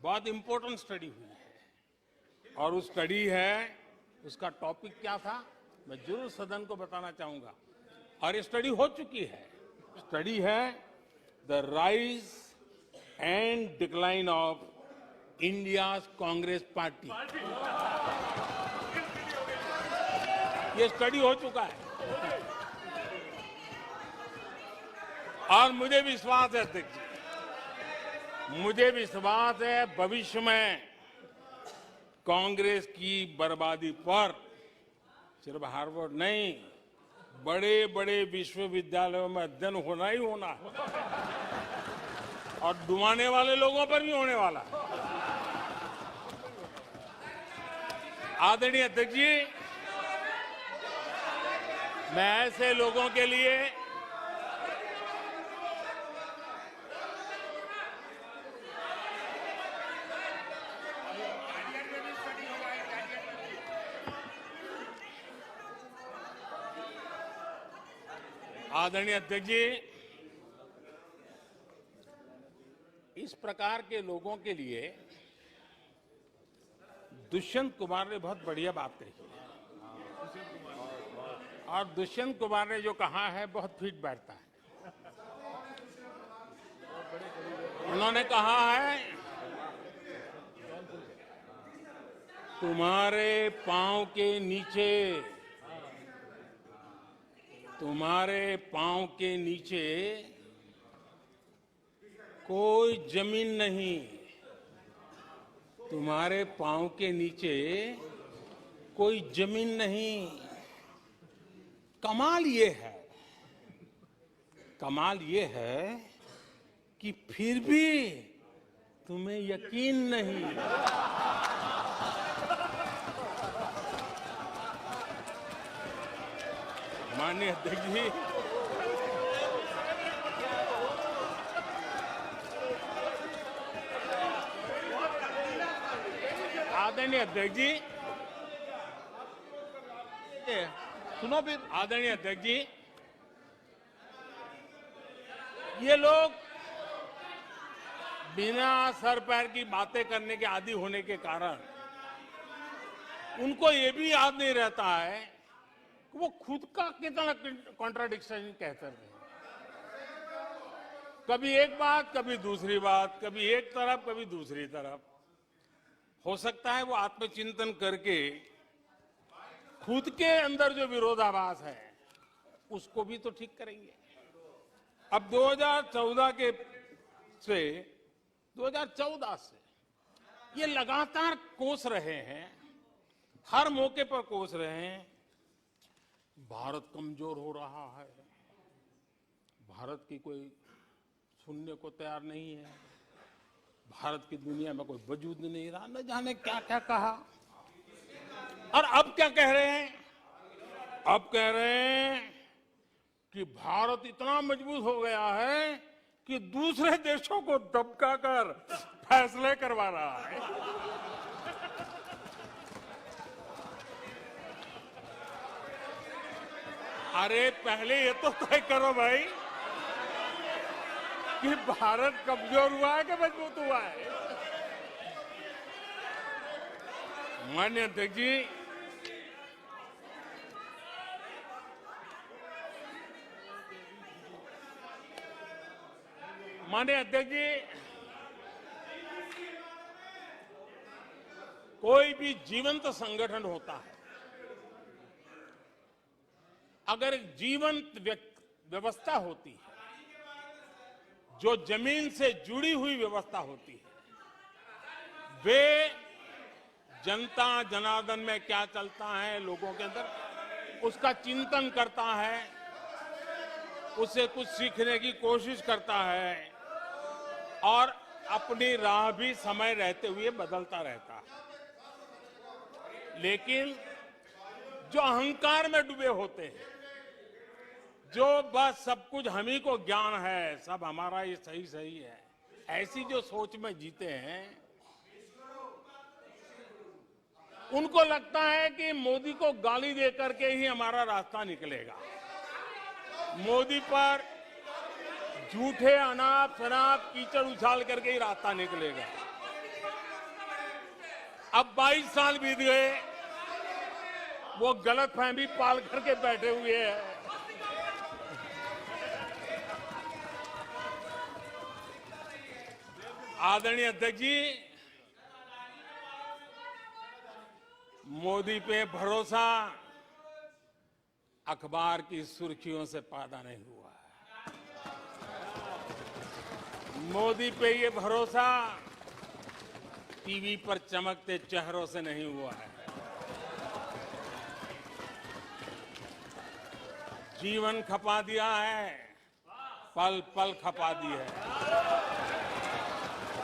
बहुत इंपॉर्टेंट स्टडी हुई है। और उस स्टडी है, उसका टॉपिक क्या था मैं जरूर सदन को बताना चाहूंगा। और ये स्टडी हो चुकी है। स्टडी है the rise and decline of India's Congress party. ये स्टडी हो चुका है और मुझे विश्वास है अध्यक्ष जी, मुझे विश्वास है भविष्य में कांग्रेस की बर्बादी पर सिर्फ हार्वर्ड नहीं, बड़े बड़े विश्वविद्यालयों में अध्ययन होना ही होना है और डुबाने वाले लोगों पर भी होने वाला है। आदरणीय अध्यक्ष जी, मैं ऐसे लोगों के लिए आदरणीय अध्यक्ष जी, इस प्रकार के लोगों के लिए दुष्यंत कुमार ने बहुत बढ़िया बात कही और दुष्यंत कुमार ने जो कहा है बहुत फिट बैठता है। उन्होंने कहा है, तुम्हारे पांव के नीचे, तुम्हारे पांव के नीचे कोई जमीन नहीं, तुम्हारे पांव के नीचे कोई जमीन नहीं। कमाल ये है, कमाल ये है कि फिर भी तुम्हें यकीन नहीं। माननीय अध्यक्ष जी, आदरणीय अध्यक्ष जी, सुनो फिर। आदरणीय अध्यक्ष जी, ये लोग बिना सर पैर की बातें करने के आदी होने के कारण उनको ये भी याद नहीं रहता है कि वो खुद का कितना कॉन्ट्राडिक्शन कहते हैं। कभी एक बात, कभी दूसरी बात, कभी एक तरफ, कभी दूसरी तरफ। हो सकता है वो आत्मचिंतन करके खुद के अंदर जो विरोधाभास है उसको भी तो ठीक करेंगे। अब 2014 से ये लगातार कोस रहे हैं, हर मौके पर कोस रहे हैं, भारत कमजोर हो रहा है, भारत की कोई सुनने को तैयार नहीं है, भारत की दुनिया में कोई वजूद नहीं रहा, न जाने क्या क्या कहा। और अब क्या कह रहे हैं? अब कह रहे हैं कि भारत इतना मजबूत हो गया है कि दूसरे देशों को दबकाकर फैसले करवा रहा है। अरे पहले ये तो तय करो भाई कि भारत कमजोर हुआ है कि मजबूत हुआ है। माननीय अध्यक्ष जी, माननीय अध्यक्ष जी, कोई भी जीवंत संगठन होता है, अगर एक जीवंत व्यवस्था होती है, जो जमीन से जुड़ी हुई व्यवस्था होती है, वे जनता जनार्दन में क्या चलता है लोगों के अंदर उसका चिंतन करता है, उससे कुछ सीखने की कोशिश करता है और अपनी राह भी समय रहते हुए बदलता रहता है। लेकिन जो अहंकार में डूबे होते हैं, जो बस सब कुछ हम ही को ज्ञान है, सब हमारा ये सही सही है, ऐसी जो सोच में जीते हैं, उनको लगता है कि मोदी को गाली दे करके ही हमारा रास्ता निकलेगा, मोदी पर झूठे अनाप शनाप कीचड़ उछाल करके ही रास्ता निकलेगा। अब 22 साल बीत गए, वो गलतफहमी पाल करके बैठे हुए हैं। आदरणीय अध्यक्ष जी, मोदी पे भरोसा अखबार की सुर्खियों से पैदा नहीं हुआ है। मोदी पे ये भरोसा टीवी पर चमकते चेहरों से नहीं हुआ है। जीवन खपा दिया है, पल पल खपा दी है,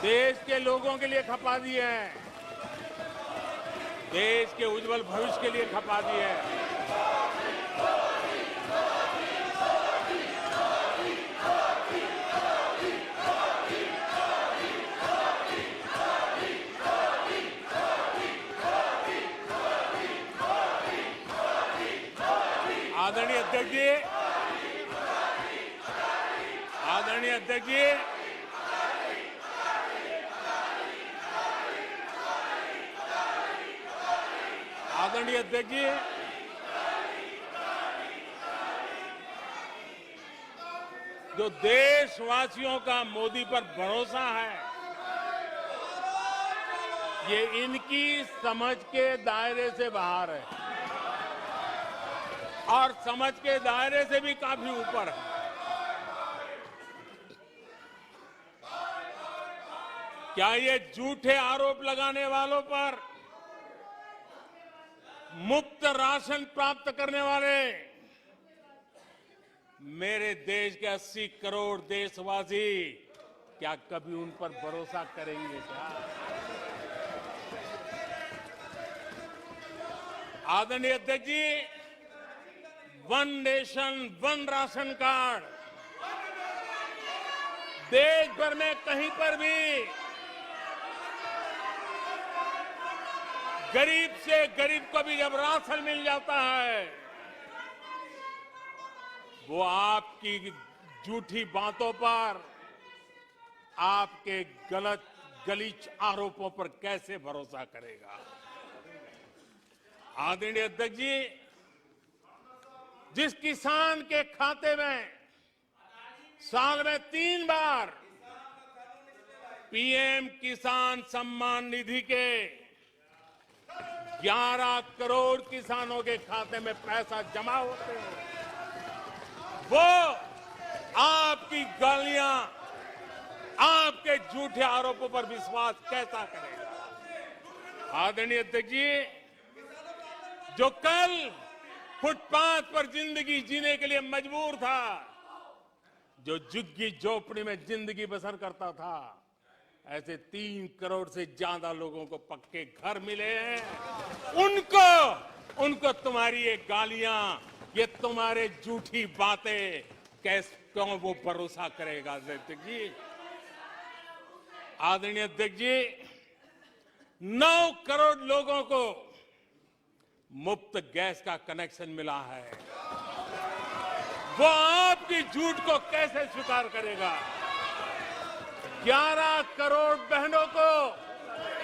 देश के लोगों के लिए खपा दी है, देश के उज्जवल भविष्य के लिए खपा दी है। आदरणीय अध्यक्ष जी, आदरणीय अध्यक्ष जी, आदरणीय अध्यक्ष जी, जो देशवासियों का मोदी पर भरोसा है, ये इनकी समझ के दायरे से बाहर है और समझ के दायरे से भी काफी ऊपर है। क्या ये झूठे आरोप लगाने वालों पर मुफ्त राशन प्राप्त करने वाले मेरे देश के 80 करोड़ देशवासी क्या कभी उन पर भरोसा करेंगे क्या? आदरणीय अध्यक्ष जी, one nation one ration card देश भर में कहीं पर भी गरीब से गरीब को भी जब राशन मिल जाता है, वो आपकी झूठी बातों पर, आपके गलत गलीच आरोपों पर कैसे भरोसा करेगा। आदरणीय अध्यक्ष जी, जिस किसान के खाते में साल में 3 बार पीएम किसान सम्मान निधि के 11 करोड़ किसानों के खाते में पैसा जमा होते हैं, वो आपकी गालियां, आपके झूठे आरोपों पर विश्वास कैसा करेगा। आदरणीय अध्यक्ष जी, जो कल फुटपाथ पर जिंदगी जीने के लिए मजबूर था, जो झुग्गी झोपड़ी में जिंदगी बसर करता था, ऐसे 3 करोड़ से ज्यादा लोगों को पक्के घर मिले हैं। उनको तुम्हारी ये गालियां, ये तुम्हारे झूठी बातें क्यों वो भरोसा करेगा। अध्यक्ष जी, आदरणीय अध्यक्ष जी, 9 करोड़ लोगों को मुफ्त गैस का कनेक्शन मिला है, वो आपकी झूठ को कैसे स्वीकार करेगा। 11 करोड़ बहनों को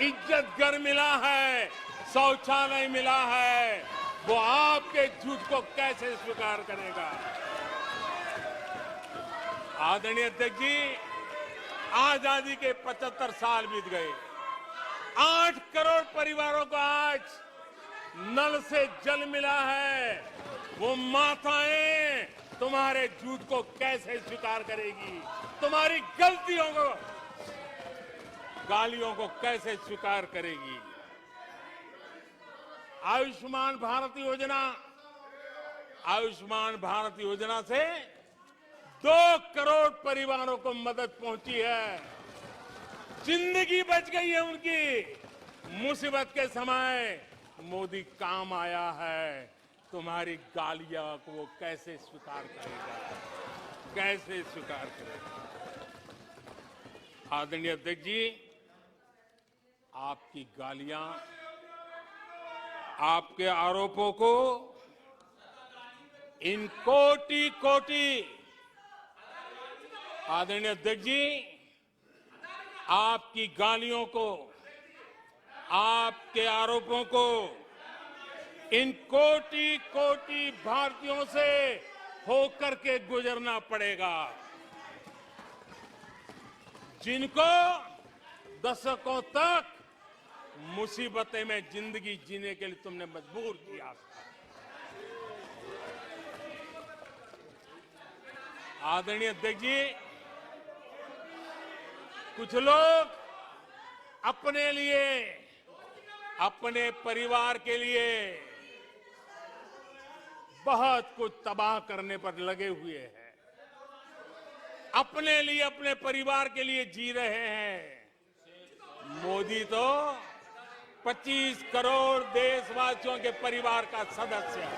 इज्जत घर मिला है, शौचालय मिला है, वो आपके झूठ को कैसे स्वीकार करेगा। आदरणीय अध्यक्ष जी, आजादी के 75 साल बीत गए, 8 करोड़ परिवारों को आज नल से जल मिला है, वो माताएं तुम्हारे झूठ को कैसे स्वीकार करेगी, तुम्हारी गलतियों को, गालियों को कैसे स्वीकार करेगी। आयुष्मान भारत योजना से 2 करोड़ परिवारों को मदद पहुंची है, जिंदगी बच गई है उनकी। मुसीबत के समय मोदी काम आया है, तुम्हारी गालियां को वो कैसे स्वीकार करेगा, कैसे स्वीकार करेगा। आदरणीय अध्यक्ष जी, आपकी गालियां, आपके आरोपों को इन कोटि आदरणीय अध्यक्ष जी, आपकी गालियों को, आपके आरोपों को इन कोटि भारतीयों से होकर के गुजरना पड़ेगा, जिनको दशकों तक मुसीबतें में जिंदगी जीने के लिए तुमने मजबूर किया। आदरणीय अध्यक्ष जी, कुछ लोग अपने लिए, अपने परिवार के लिए बहुत कुछ तबाह करने पर लगे हुए हैं, अपने लिए, अपने परिवार के लिए जी रहे हैं। मोदी तो 25 करोड़ देशवासियों के परिवार का सदस्य है।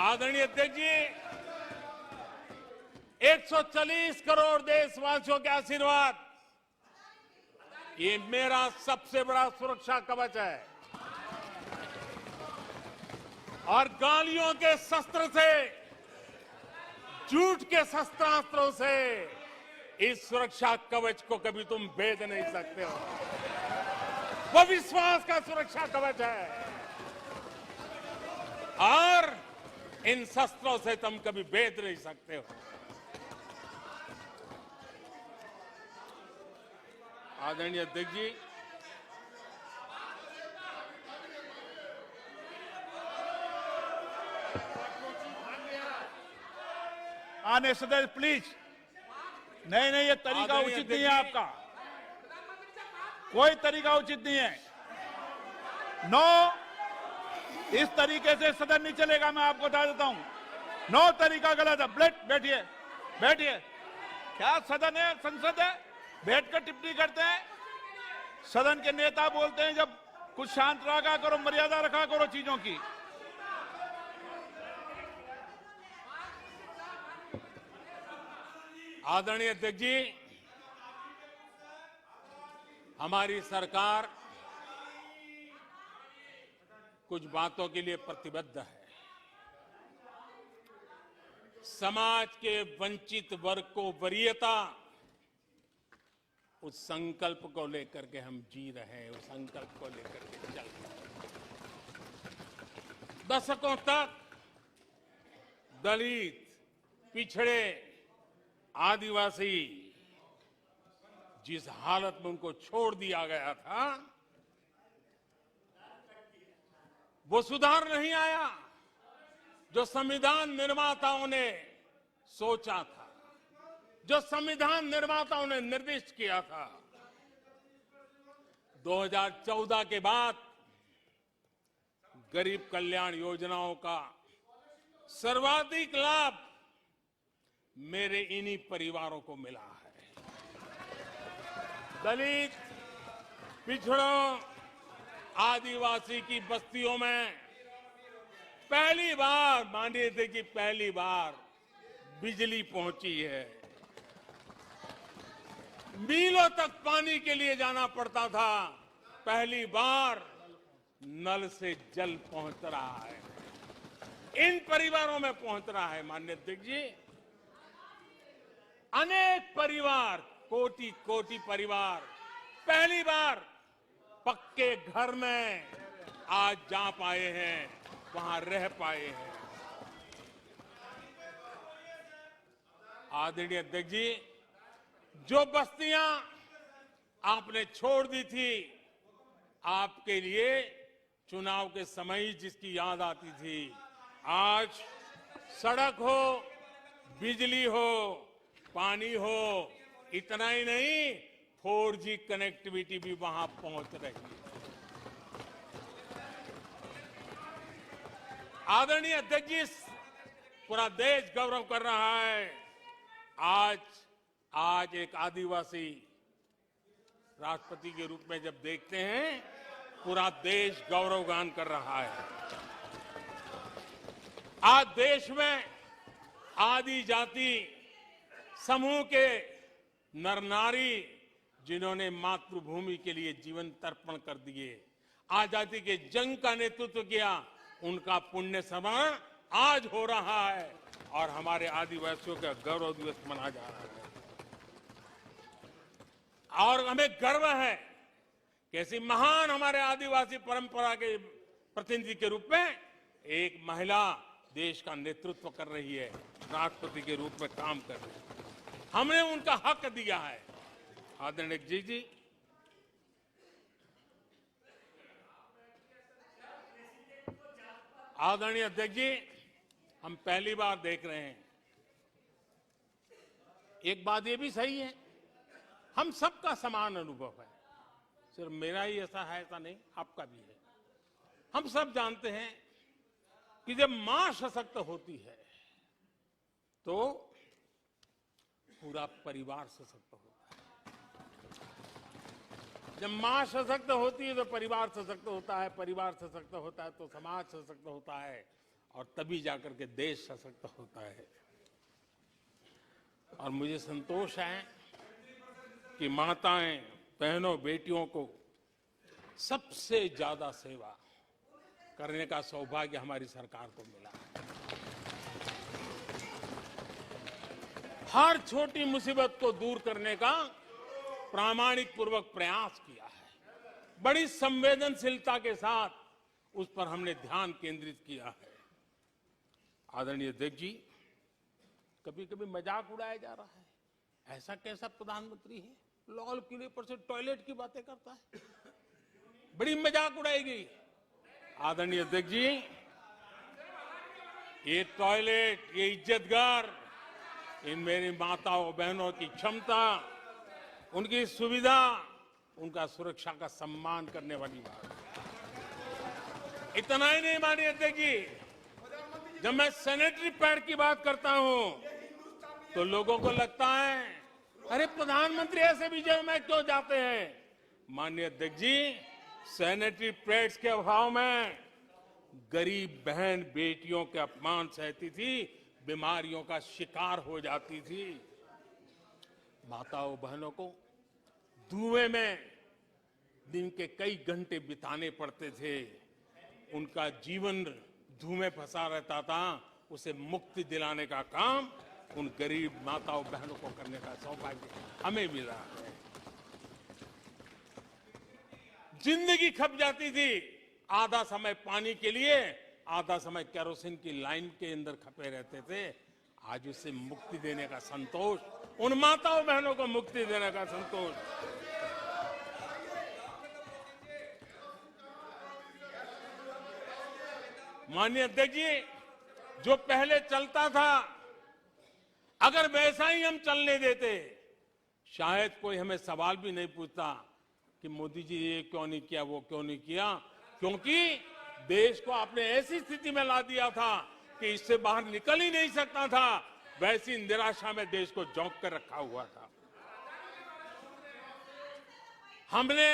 आदरणीय अध्यक्ष जी, 140 करोड़ देशवासियों के आशीर्वाद, ये मेरा सबसे बड़ा सुरक्षा कवच है। और गालियों के शस्त्र से, झूठ के शस्त्रास्त्रों से इस सुरक्षा कवच को कभी तुम भेद नहीं सकते हो। वो विश्वास का सुरक्षा कवच है, और इन शस्त्रों से तुम कभी भेद नहीं सकते हो। आदरणीय अध्यक्ष जी, आने सदस्य प्लीज। नहीं, ये तरीका उचित नहीं है आपका, कोई तरीका उचित नहीं है। नो, इस तरीके से सदन नहीं चलेगा, मैं आपको बता देता हूं। नो, तरीका गलत है। बैठिए, बैठिए। क्या सदन है, संसद है? बैठकर टिप्पणी करते हैं। सदन के नेता बोलते हैं जब कुछ शांत रखा करो, मर्यादा रखा करो चीजों की। आदरणीय अध्यक्ष जी, हमारी सरकार कुछ बातों के लिए प्रतिबद्ध है। समाज के वंचित वर्ग को वरीयता, उस संकल्प को लेकर के हम जी रहे हैं, उस संकल्प को लेकर के चल रहे हैं। दशकों तक दलित, पिछड़े, आदिवासी जिस हालत में उनको छोड़ दिया गया था, वो सुधार नहीं आया जो संविधान निर्माताओं ने सोचा था, जो संविधान निर्माताओं ने निर्दिष्ट किया था। 2014 के बाद गरीब कल्याण योजनाओं का सर्वाधिक लाभ मेरे इन्हीं परिवारों को मिला है। दलित, पिछड़ों, आदिवासी की बस्तियों में पहली बार, मानिए थे कि पहली बार बिजली पहुंची है। मीलों तक पानी के लिए जाना पड़ता था, पहली बार नल से जल पहुंच रहा है, इन परिवारों में पहुंच रहा है। माननीय अध्यक्ष जी, अनेक परिवार, कोटि कोटि परिवार पहली बार पक्के घर में आज जा पाए हैं, वहां रह पाए हैं। आदरणीय अध्यक्ष जी, जो बस्तियां आपने छोड़ दी थी, आपके लिए चुनाव के समय ही जिसकी याद आती थी, आज सड़क हो, बिजली हो, पानी हो, इतना ही नहीं 4G कनेक्टिविटी भी वहां पहुंच रही है। आदरणीय अध्यक्ष जी, पूरा देश गौरव कर रहा है। आज एक आदिवासी राष्ट्रपति के रूप में जब देखते हैं, पूरा देश गौरवगान कर रहा है। आज देश में आदि जाति समूह के नर नारी, जिन्होंने मातृभूमि के लिए जीवन तर्पण कर दिए, आजादी के जंग का नेतृत्व किया, उनका पुण्य स्मरण आज हो रहा है और हमारे आदिवासियों का गौरव दिवस मनाया जा रहा है। और हमें गर्व है कि ऐसी महान हमारे आदिवासी परंपरा के प्रतिनिधि के रूप में एक महिला देश का नेतृत्व कर रही है, राष्ट्रपति के रूप में काम कर रही है। हमने उनका हक दिया है। आदरणीय जी, आदरणीय अध्यक्ष जी, हम पहली बार देख रहे हैं, एक बात ये भी सही है, हम सबका समान अनुभव है, सिर्फ मेरा ही ऐसा है ऐसा नहीं, आपका भी है। हम सब जानते हैं कि जब मां सशक्त होती है तो पूरा परिवार सशक्त होता है। जब मां सशक्त होती है तो परिवार सशक्त होता है, परिवार सशक्त होता है तो समाज सशक्त होता है, और तभी जाकर के देश सशक्त होता है। और मुझे संतोष है कि माताएं, बहनों, बेटियों को सबसे ज्यादा सेवा करने का सौभाग्य हमारी सरकार को मिला है। हर छोटी मुसीबत को दूर करने का प्रामाणिक पूर्वक प्रयास किया है। बड़ी संवेदनशीलता के साथ उस पर हमने ध्यान केंद्रित किया है। आदरणीय अध्यक्ष जी, कभी कभी मजाक उड़ाया जा रहा है, ऐसा कैसा प्रधानमंत्री है, लाल किले पर से टॉयलेट की बातें करता है, बड़ी मजाक उड़ाई गई। आदरणीय अध्यक्ष जी, ये टॉयलेट, ये इज्जतगार, इन मेरी माताओं बहनों की क्षमता, उनकी सुविधा, उनका सुरक्षा का सम्मान करने वाली बात। इतना ही नहीं मानिए अध्यक्ष जी, जब मैं सैनिटरी पैड की बात करता हूं तो लोगों को लगता है अरे प्रधानमंत्री ऐसे विजय में क्यों जाते हैं। माननीय अध्यक्ष जी, सैनिटरी पैड्स के अभाव में गरीब बहन बेटियों के अपमान सहती थी, बीमारियों का शिकार हो जाती थी। माताओं बहनों को धुएं में दिन के कई घंटे बिताने पड़ते थे। उनका जीवन धुएं फंसा रहता था। उसे मुक्ति दिलाने का काम उन गरीब माताओं बहनों को करने का सौभाग्य हमें मिला है। जिंदगी खप जाती थी, आधा समय पानी के लिए, आधा समय केरोसिन की लाइन के अंदर खपे रहते थे। आज उससे मुक्ति देने का संतोष, उन माताओं बहनों को मुक्ति देने का संतोष। माननीय अध्यक्ष जी, जो पहले चलता था, अगर वैसा ही हम चलने देते, शायद कोई हमें सवाल भी नहीं पूछता कि मोदी जी ये क्यों नहीं किया, वो क्यों नहीं किया, क्योंकि देश को आपने ऐसी स्थिति में ला दिया था कि इससे बाहर निकल ही नहीं सकता था। वैसी निराशा में देश को झोंक कर रखा हुआ था। हमने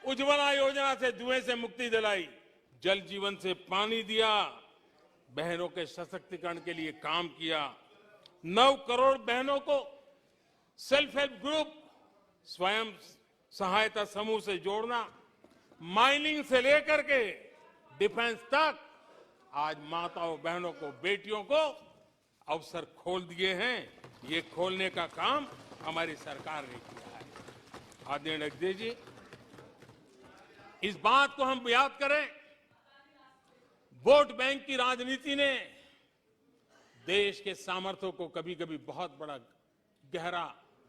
उज्ज्वला योजना से धुएं से मुक्ति दिलाई, जल जीवन से पानी दिया, बहनों के सशक्तिकरण के लिए काम किया। 9 करोड़ बहनों को सेल्फ हेल्प ग्रुप, स्वयं सहायता समूह से जोड़ना, माइनिंग से लेकर के डिफेंस तक, आज माताओं बहनों को, बेटियों को अवसर खोल दिए हैं। ये खोलने का काम हमारी सरकार ने किया है। आदरणीय अध्यक्ष जी, इस बात को हम याद करें, वोट बैंक की राजनीति ने देश के सामर्थ्य को कभी कभी बहुत बड़ा गहरा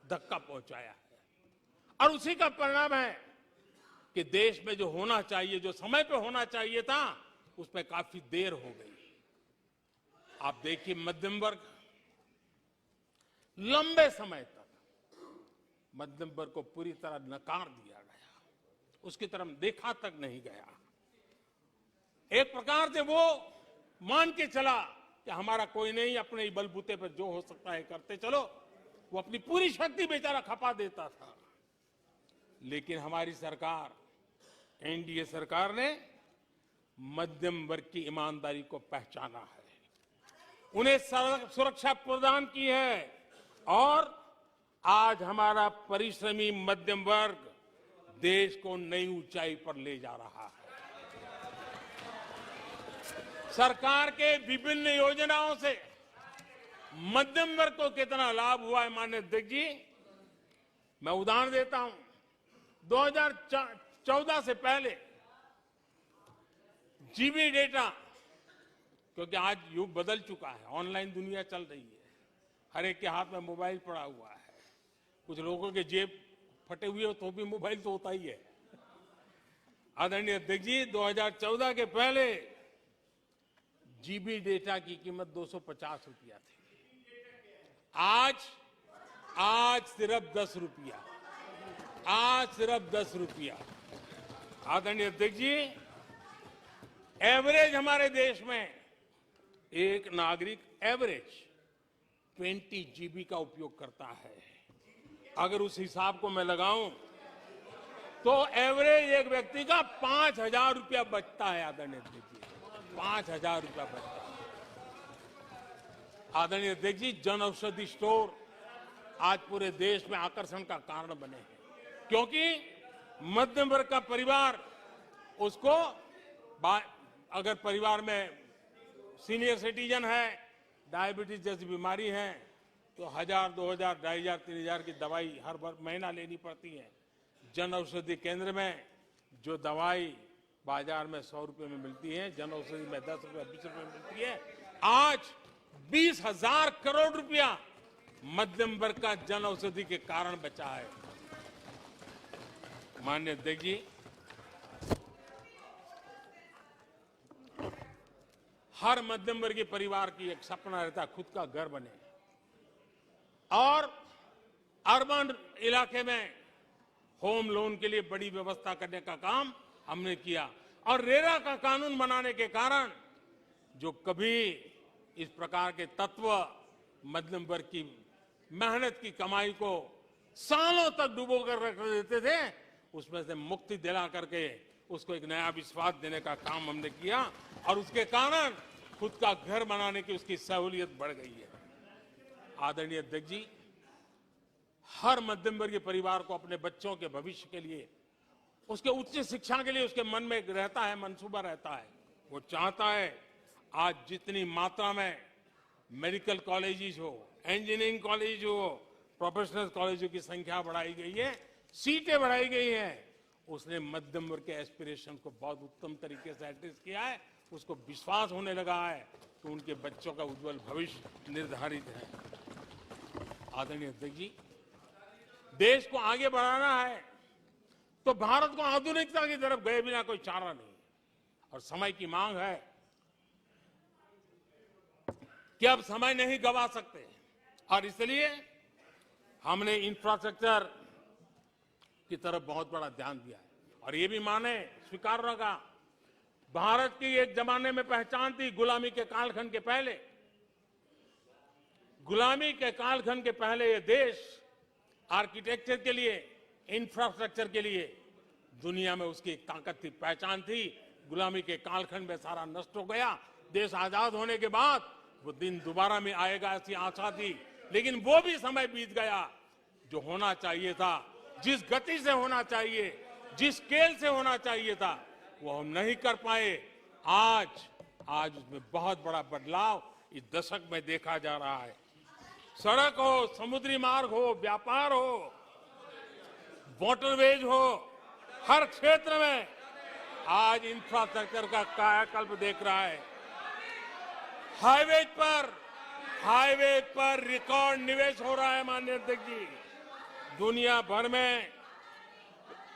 धक्का पहुंचाया है, और उसी का परिणाम है कि देश में जो होना चाहिए, जो समय पे होना चाहिए था, उसमें काफी देर हो गई। आप देखिए, मध्यम वर्ग लंबे समय तक मध्यम वर्ग को पूरी तरह नकार दिया गया, उसकी तरफ देखा तक नहीं गया। एक प्रकार से वो मान के चला कि हमारा कोई नहीं, अपने ही बलबूते पर जो हो सकता है करते चलो। वो अपनी पूरी शक्ति बेचारा खपा देता था। लेकिन हमारी सरकार, एनडीए सरकार ने मध्यम वर्ग की ईमानदारी को पहचाना है, उन्हें सुरक्षा प्रदान की है, और आज हमारा परिश्रमी मध्यम वर्ग देश को नई ऊंचाई पर ले जा रहा है। सरकार के विभिन्न योजनाओं से मध्यम वर्ग को कितना लाभ हुआ है, माननीय अध्यक्ष जी, मैं उदाहरण देता हूं। 2014 से पहले जीबी डेटा, क्योंकि आज युग बदल चुका है, ऑनलाइन दुनिया चल रही है, हर एक के हाथ में मोबाइल पड़ा हुआ है। कुछ लोगों के जेब फटे हुए हो तो भी मोबाइल तो होता ही है। आदरणीय अध्यक्ष जी, 2014 के पहले जीबी डेटा की कीमत 250 रुपया थी। आज सिर्फ 10 रुपया, आज सिर्फ 10 रुपया। आदरणीय अध्यक्ष जी, एवरेज हमारे देश में एक नागरिक एवरेज 20 जीबी का उपयोग करता है। अगर उस हिसाब को मैं लगाऊं तो एवरेज एक व्यक्ति का 5,000 रुपया बचता है। आदरणीय अध्यक्ष जी, 5,000 रुपया बचता है। आदरणीय अध्यक्ष जी, जन औषधि स्टोर आज पूरे देश में आकर्षण का कारण बने हैं, क्योंकि मध्यम वर्ग का परिवार, उसको अगर परिवार में सीनियर सिटीजन है, डायबिटीज जैसी बीमारी है, तो 1,000, 2,000, 2,500, 3,000 की दवाई हर महीना लेनी पड़ती है। जन औषधि केंद्र में जो दवाई बाजार में 100 रुपए में मिलती है, जन औषधि में 10 रुपए, 20 रुपए में मिलती है। आज 20,000 करोड़ रुपया मध्यम वर्ग का जन औषधि के कारण बचा है। माननीय अध्यक्ष जी, हर मध्यम वर्गीय परिवार की एक सपना रहता है खुद का घर बने, और अर्बन इलाके में होम लोन के लिए बड़ी व्यवस्था करने का काम हमने किया, और रेरा का कानून बनाने के कारण जो कभी इस प्रकार के तत्व मध्यम वर्ग की मेहनत की कमाई को सालों तक डुबो कर रख देते थे, उसमें से मुक्ति दिला करके उसको एक नया विश्वास देने का काम हमने किया और उसके कारण खुद का घर बनाने की उसकी सहूलियत बढ़ गई है। आदरणीय अध्यक्ष जी, हर मध्यम वर्गीय परिवार को अपने बच्चों के भविष्य के लिए, उसके उच्च शिक्षा के लिए उसके मन में रहता है, मंसूबा रहता है। वो चाहता है आज जितनी मात्रा में मेडिकल कॉलेजेस हो, इंजीनियरिंग कॉलेज हो, प्रोफेशनल कॉलेजों की संख्या बढ़ाई गई है, सीटें बढ़ाई गई हैं, उसने मध्यम वर्ग के एस्पिरेशन को बहुत उत्तम तरीके से एड्रेस किया है। उसको विश्वास होने लगा है कि उनके बच्चों का उज्जवल भविष्य निर्धारित है। आदरणीय अध्यक्ष जी, देश को आगे बढ़ाना है तो भारत को आधुनिकता की तरफ गए बिना कोई चारा नहीं, और समय की मांग है कि अब समय नहीं गवा सकते, और इसलिए हमने इंफ्रास्ट्रक्चर की तरफ बहुत बड़ा ध्यान दिया है। और ये भी माने, स्वीकार होगा, भारत की एक जमाने में पहचान थी गुलामी के कालखंड के पहले। गुलामी के कालखंड के पहले ये देश आर्किटेक्चर के लिए, इंफ्रास्ट्रक्चर के लिए दुनिया में उसकी एक ताकत थी, पहचान थी। गुलामी के कालखंड में सारा नष्ट हो गया। देश आजाद होने के बाद वो दिन दोबारा में आएगा ऐसी आशा थी, लेकिन वो भी समय बीत गया। जो होना चाहिए था, जिस गति से होना चाहिए, जिस स्केल से होना चाहिए था, वो हम नहीं कर पाए। आज उसमें बहुत बड़ा बदलाव इस दशक में देखा जा रहा है। सड़क हो, समुद्री मार्ग हो, व्यापार हो, वाटरवेज हो, हर क्षेत्र में आज इंफ्रास्ट्रक्चर का कायाकल्प देख रहा है। हाईवे पर रिकॉर्ड निवेश हो रहा है। माननीय अध्यक्ष जी, दुनिया भर में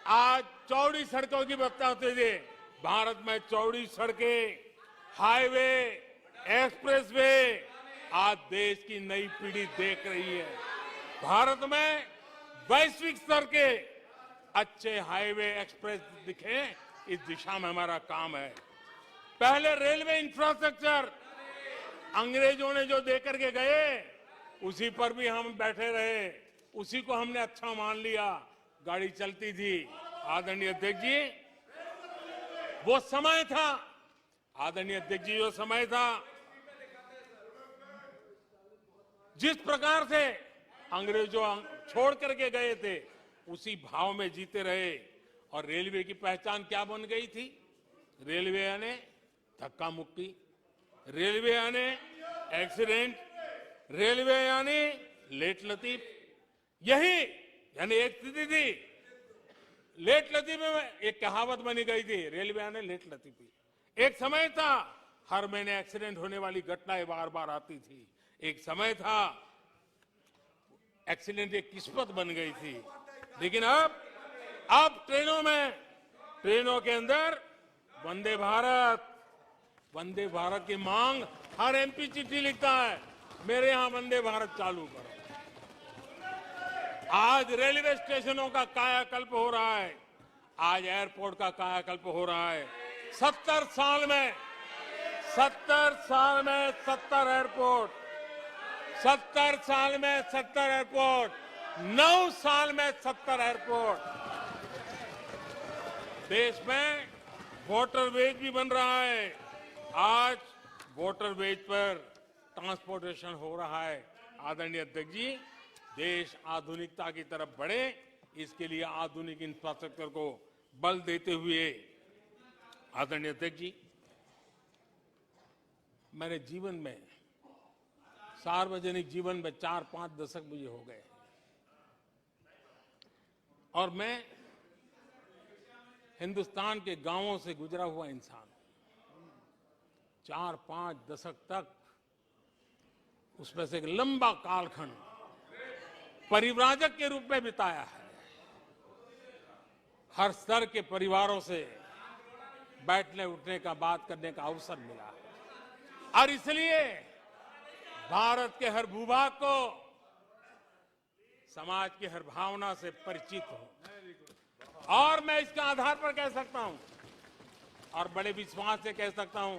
आज चौड़ी सड़कों की बात होती थी, भारत में चौड़ी सड़कें, हाईवे, एक्सप्रेसवे आज देश की नई पीढ़ी देख रही है। भारत में वैश्विक स्तर के अच्छे हाईवे, एक्सप्रेस दिखे, इस दिशा में हमारा काम है। पहले रेलवे इंफ्रास्ट्रक्चर अंग्रेजों ने जो देकर के गए, उसी पर भी हम बैठे रहे, उसी को हमने अच्छा मान लिया, गाड़ी चलती थी। आदरणीय अध्यक्ष जी, वो समय था, आदरणीय अध्यक्ष जी, वो समय था जिस प्रकार से अंग्रेजों छोड़ करके गए थे, उसी भाव में जीते रहे। और रेलवे की पहचान क्या बन गई थी? रेलवे यानी धक्का मुक्की, रेलवे यानी एक्सीडेंट, रेलवे यानी लेट लतीफ। यही यानी एक स्थिति थी, लेट लतीफ में एक कहावत बनी गई थी, रेलवे यानी लेट लतीफी। एक समय था हर महीने एक्सीडेंट होने वाली घटनाएं बार बार आती थी। एक समय था एक्सीडेंट एक किस्मत बन गई थी। लेकिन अब ट्रेनों के अंदर वंदे भारत की मांग, हर एमपी चिट्ठी लिखता है, मेरे यहां वंदे भारत चालू करो। आज रेलवे स्टेशनों का कायाकल्प हो रहा है, आज एयरपोर्ट का कायाकल्प हो रहा है। 70 साल में 70 एयरपोर्ट, 70 साल में 70 एयरपोर्ट, 9 साल में 70 एयरपोर्ट। देश में वाटरवेज भी बन रहा है। आज वाटरवेज पर ट्रांसपोर्टेशन हो रहा है। आदरणीय अध्यक्ष जी, देश आधुनिकता की तरफ बढ़े, इसके लिए आधुनिक इंफ्रास्ट्रक्चर को बल देते हुए, आदरणीय अध्यक्ष जी, मैंने जीवन में, सार्वजनिक जीवन में 4-5 दशक मुझे हो गए, और मैं हिंदुस्तान के गांवों से गुजरा हुआ इंसान, 4-5 दशक तक उसमें से एक लंबा कालखंड परिव्राजक के रूप में बिताया है। हर स्तर के परिवारों से बैठने उठने का, बात करने का अवसर मिला है, और इसलिए भारत के हर भूभाग को, समाज की हर भावना से परिचित हूं। और मैं इसके आधार पर कह सकता हूं, और बड़े विश्वास से कह सकता हूं,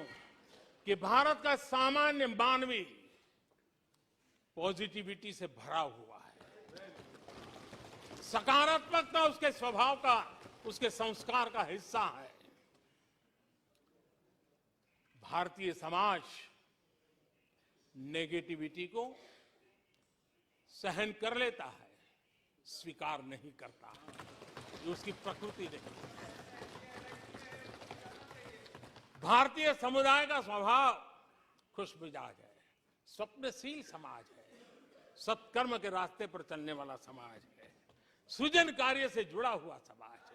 कि भारत का सामान्य मानवी पॉजिटिविटी से भरा हुआ है। सकारात्मकता उसके स्वभाव का, उसके संस्कार का हिस्सा है। भारतीय समाज नेगेटिविटी को सहन कर लेता है, स्वीकार नहीं करता। ये उसकी प्रकृति नहीं। भारतीय समुदाय का स्वभाव खुशमिजाज है, स्वप्नशील समाज है, सत्कर्म के रास्ते पर चलने वाला समाज है, सृजन कार्य से जुड़ा हुआ समाज है।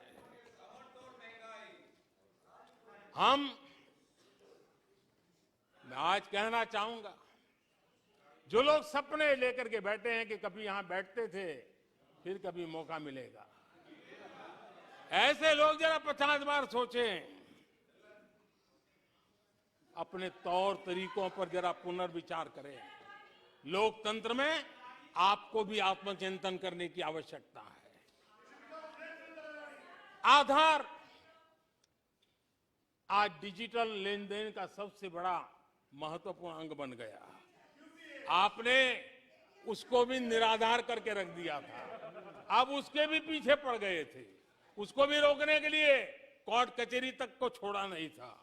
मैं आज कहना चाहूंगा, जो लोग सपने लेकर के बैठे हैं कि कभी यहां बैठते थे, फिर कभी मौका मिलेगा, ऐसे लोग जरा 50 बार सोचें, अपने तौर तरीकों पर जरा पुनर्विचार करें। लोकतंत्र में आपको भी आत्मचिंतन करने की आवश्यकता है। आधार आज डिजिटल लेन देन का सबसे बड़ा महत्वपूर्ण अंग बन गया। आपने उसको भी निराधार करके रख दिया था, अब उसके भी पीछे पड़ गए थे। उसको भी रोकने के लिए कोर्ट कचहरी तक को छोड़ा नहीं था।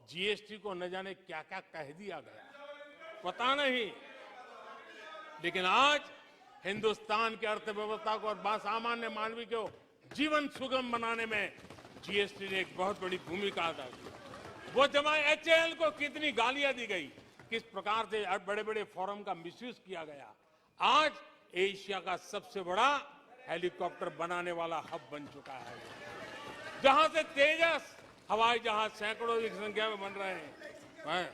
जीएसटी को न जाने क्या क्या कह दिया गया, पता नहीं, लेकिन आज हिंदुस्तान की अर्थव्यवस्था को और सामान्य मानवी को जीवन सुगम बनाने में जीएसटी ने एक बहुत बड़ी भूमिका अदा की। वो जमा एचएएल को कितनी गालियां दी गई, किस प्रकार से बड़े बड़े फोरम का मिसयूज किया गया। आज एशिया का सबसे बड़ा हेलीकॉप्टर बनाने वाला हब बन चुका है, जहां से तेजस हवाई जहाज सैकड़ों की संख्या में बन रहे हैं।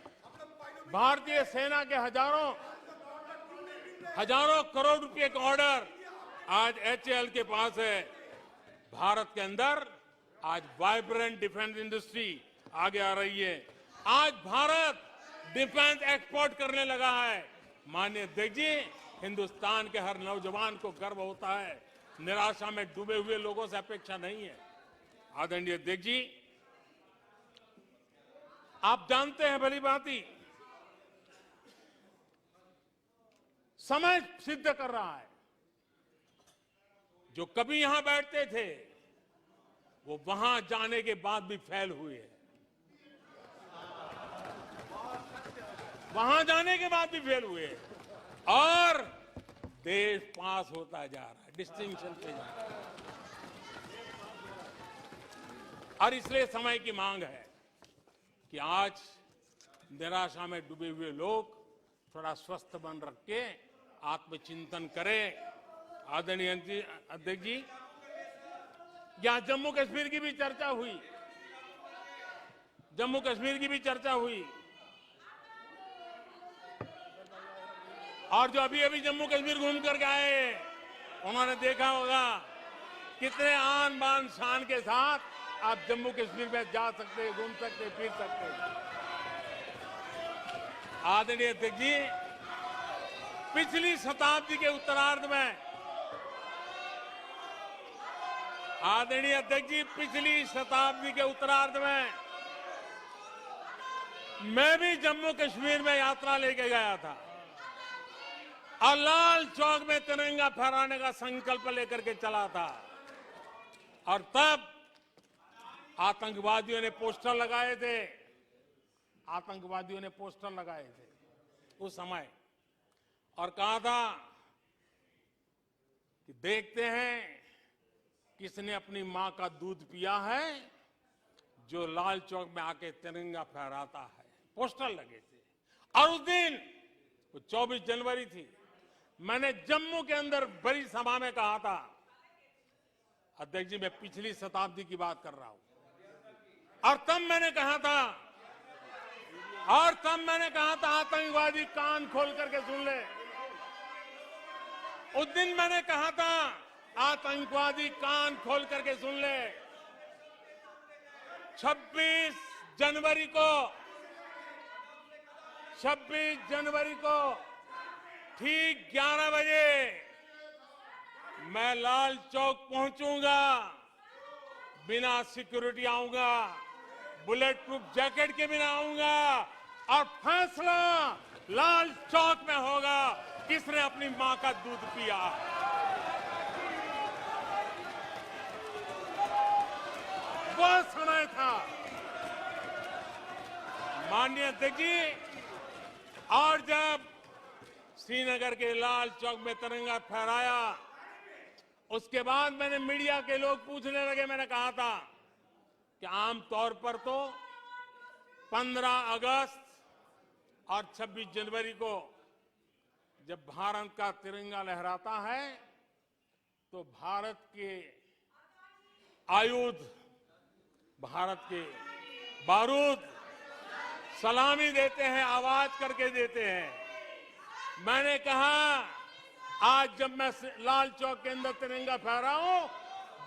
भारतीय सेना के हजारों करोड़ रुपए का ऑर्डर आज एचएएल के पास है। भारत के अंदर आज वाइब्रेंट डिफेंस इंडस्ट्री आगे आ रही है। आज भारत डिफेंस एक्सपोर्ट करने लगा है। माननीय अध्यक्ष जी, हिंदुस्तान के हर नौजवान को गर्व होता है। निराशा में डूबे हुए लोगों से अपेक्षा नहीं है। आदरणीय अध्यक्ष जी, आप जानते हैं भली भांति, समय सिद्ध कर रहा है, जो कभी यहां बैठते थे वो वहां जाने के बाद भी फेल हुए हैं। वहां जाने के बाद भी फेल हुए और देश पास होता जा रहा है, डिस्टिंक्शन पे जा रहा है। और इसलिए समय की मांग है कि आज निराशा में डूबे हुए लोग थोड़ा स्वस्थ मन रख के आत्मचिंतन करें। आदरणीय अध्यक्ष जी, यहां जम्मू कश्मीर की भी चर्चा हुई, जम्मू कश्मीर की भी चर्चा हुई, और जो अभी अभी जम्मू कश्मीर घूम करके आए उन्होंने देखा होगा कितने आन बान शान के साथ आप जम्मू कश्मीर में जा सकते, घूम सकते, फिर सकते। आदरणीय अध्यक्ष जी, पिछली शताब्दी के उत्तरार्ध में, आदरणीय अध्यक्ष जी, पिछली शताब्दी के उत्तरार्ध में मैं भी जम्मू कश्मीर में यात्रा लेके गया था और लाल चौक में तिरंगा फहराने का संकल्प लेकर के चला था। और तब आतंकवादियों ने पोस्टर लगाए थे, आतंकवादियों ने पोस्टर लगाए थे उस समय, और कहा था कि देखते हैं किसने अपनी मां का दूध पिया है जो लाल चौक में आके तिरंगा फहराता है। पोस्टर लगे थे। और उस दिन वो 24 जनवरी थी, मैंने जम्मू के अंदर बड़ी सभा में कहा था, अध्यक्ष जी मैं पिछली शताब्दी की बात कर रहा हूं, और तब मैंने कहा था आतंकवादी कान खोल करके सुन ले। उस दिन मैंने कहा था आतंकवादी कान खोल करके सुन ले। 26 जनवरी को ठीक 11 बजे मैं लाल चौक पहुंचूंगा, बिना सिक्योरिटी आऊंगा, बुलेट प्रूफ जैकेट के बिना आऊंगा, और फैसला लाल चौक में होगा किसने अपनी मां का दूध पिया। वो समय था, माननीय अध्यक्ष जी, और जब श्रीनगर के लाल चौक में तिरंगा फहराया, उसके बाद मैंने मीडिया के लोग पूछने लगे, मैंने कहा था कि आमतौर पर तो 15 अगस्त और 26 जनवरी को जब भारत का तिरंगा लहराता है तो भारत के आयुध, भारत के बारूद सलामी देते हैं, आवाज करके देते हैं। मैंने कहा आज जब मैं लाल चौक के अंदर तिरंगा फहरा हूं,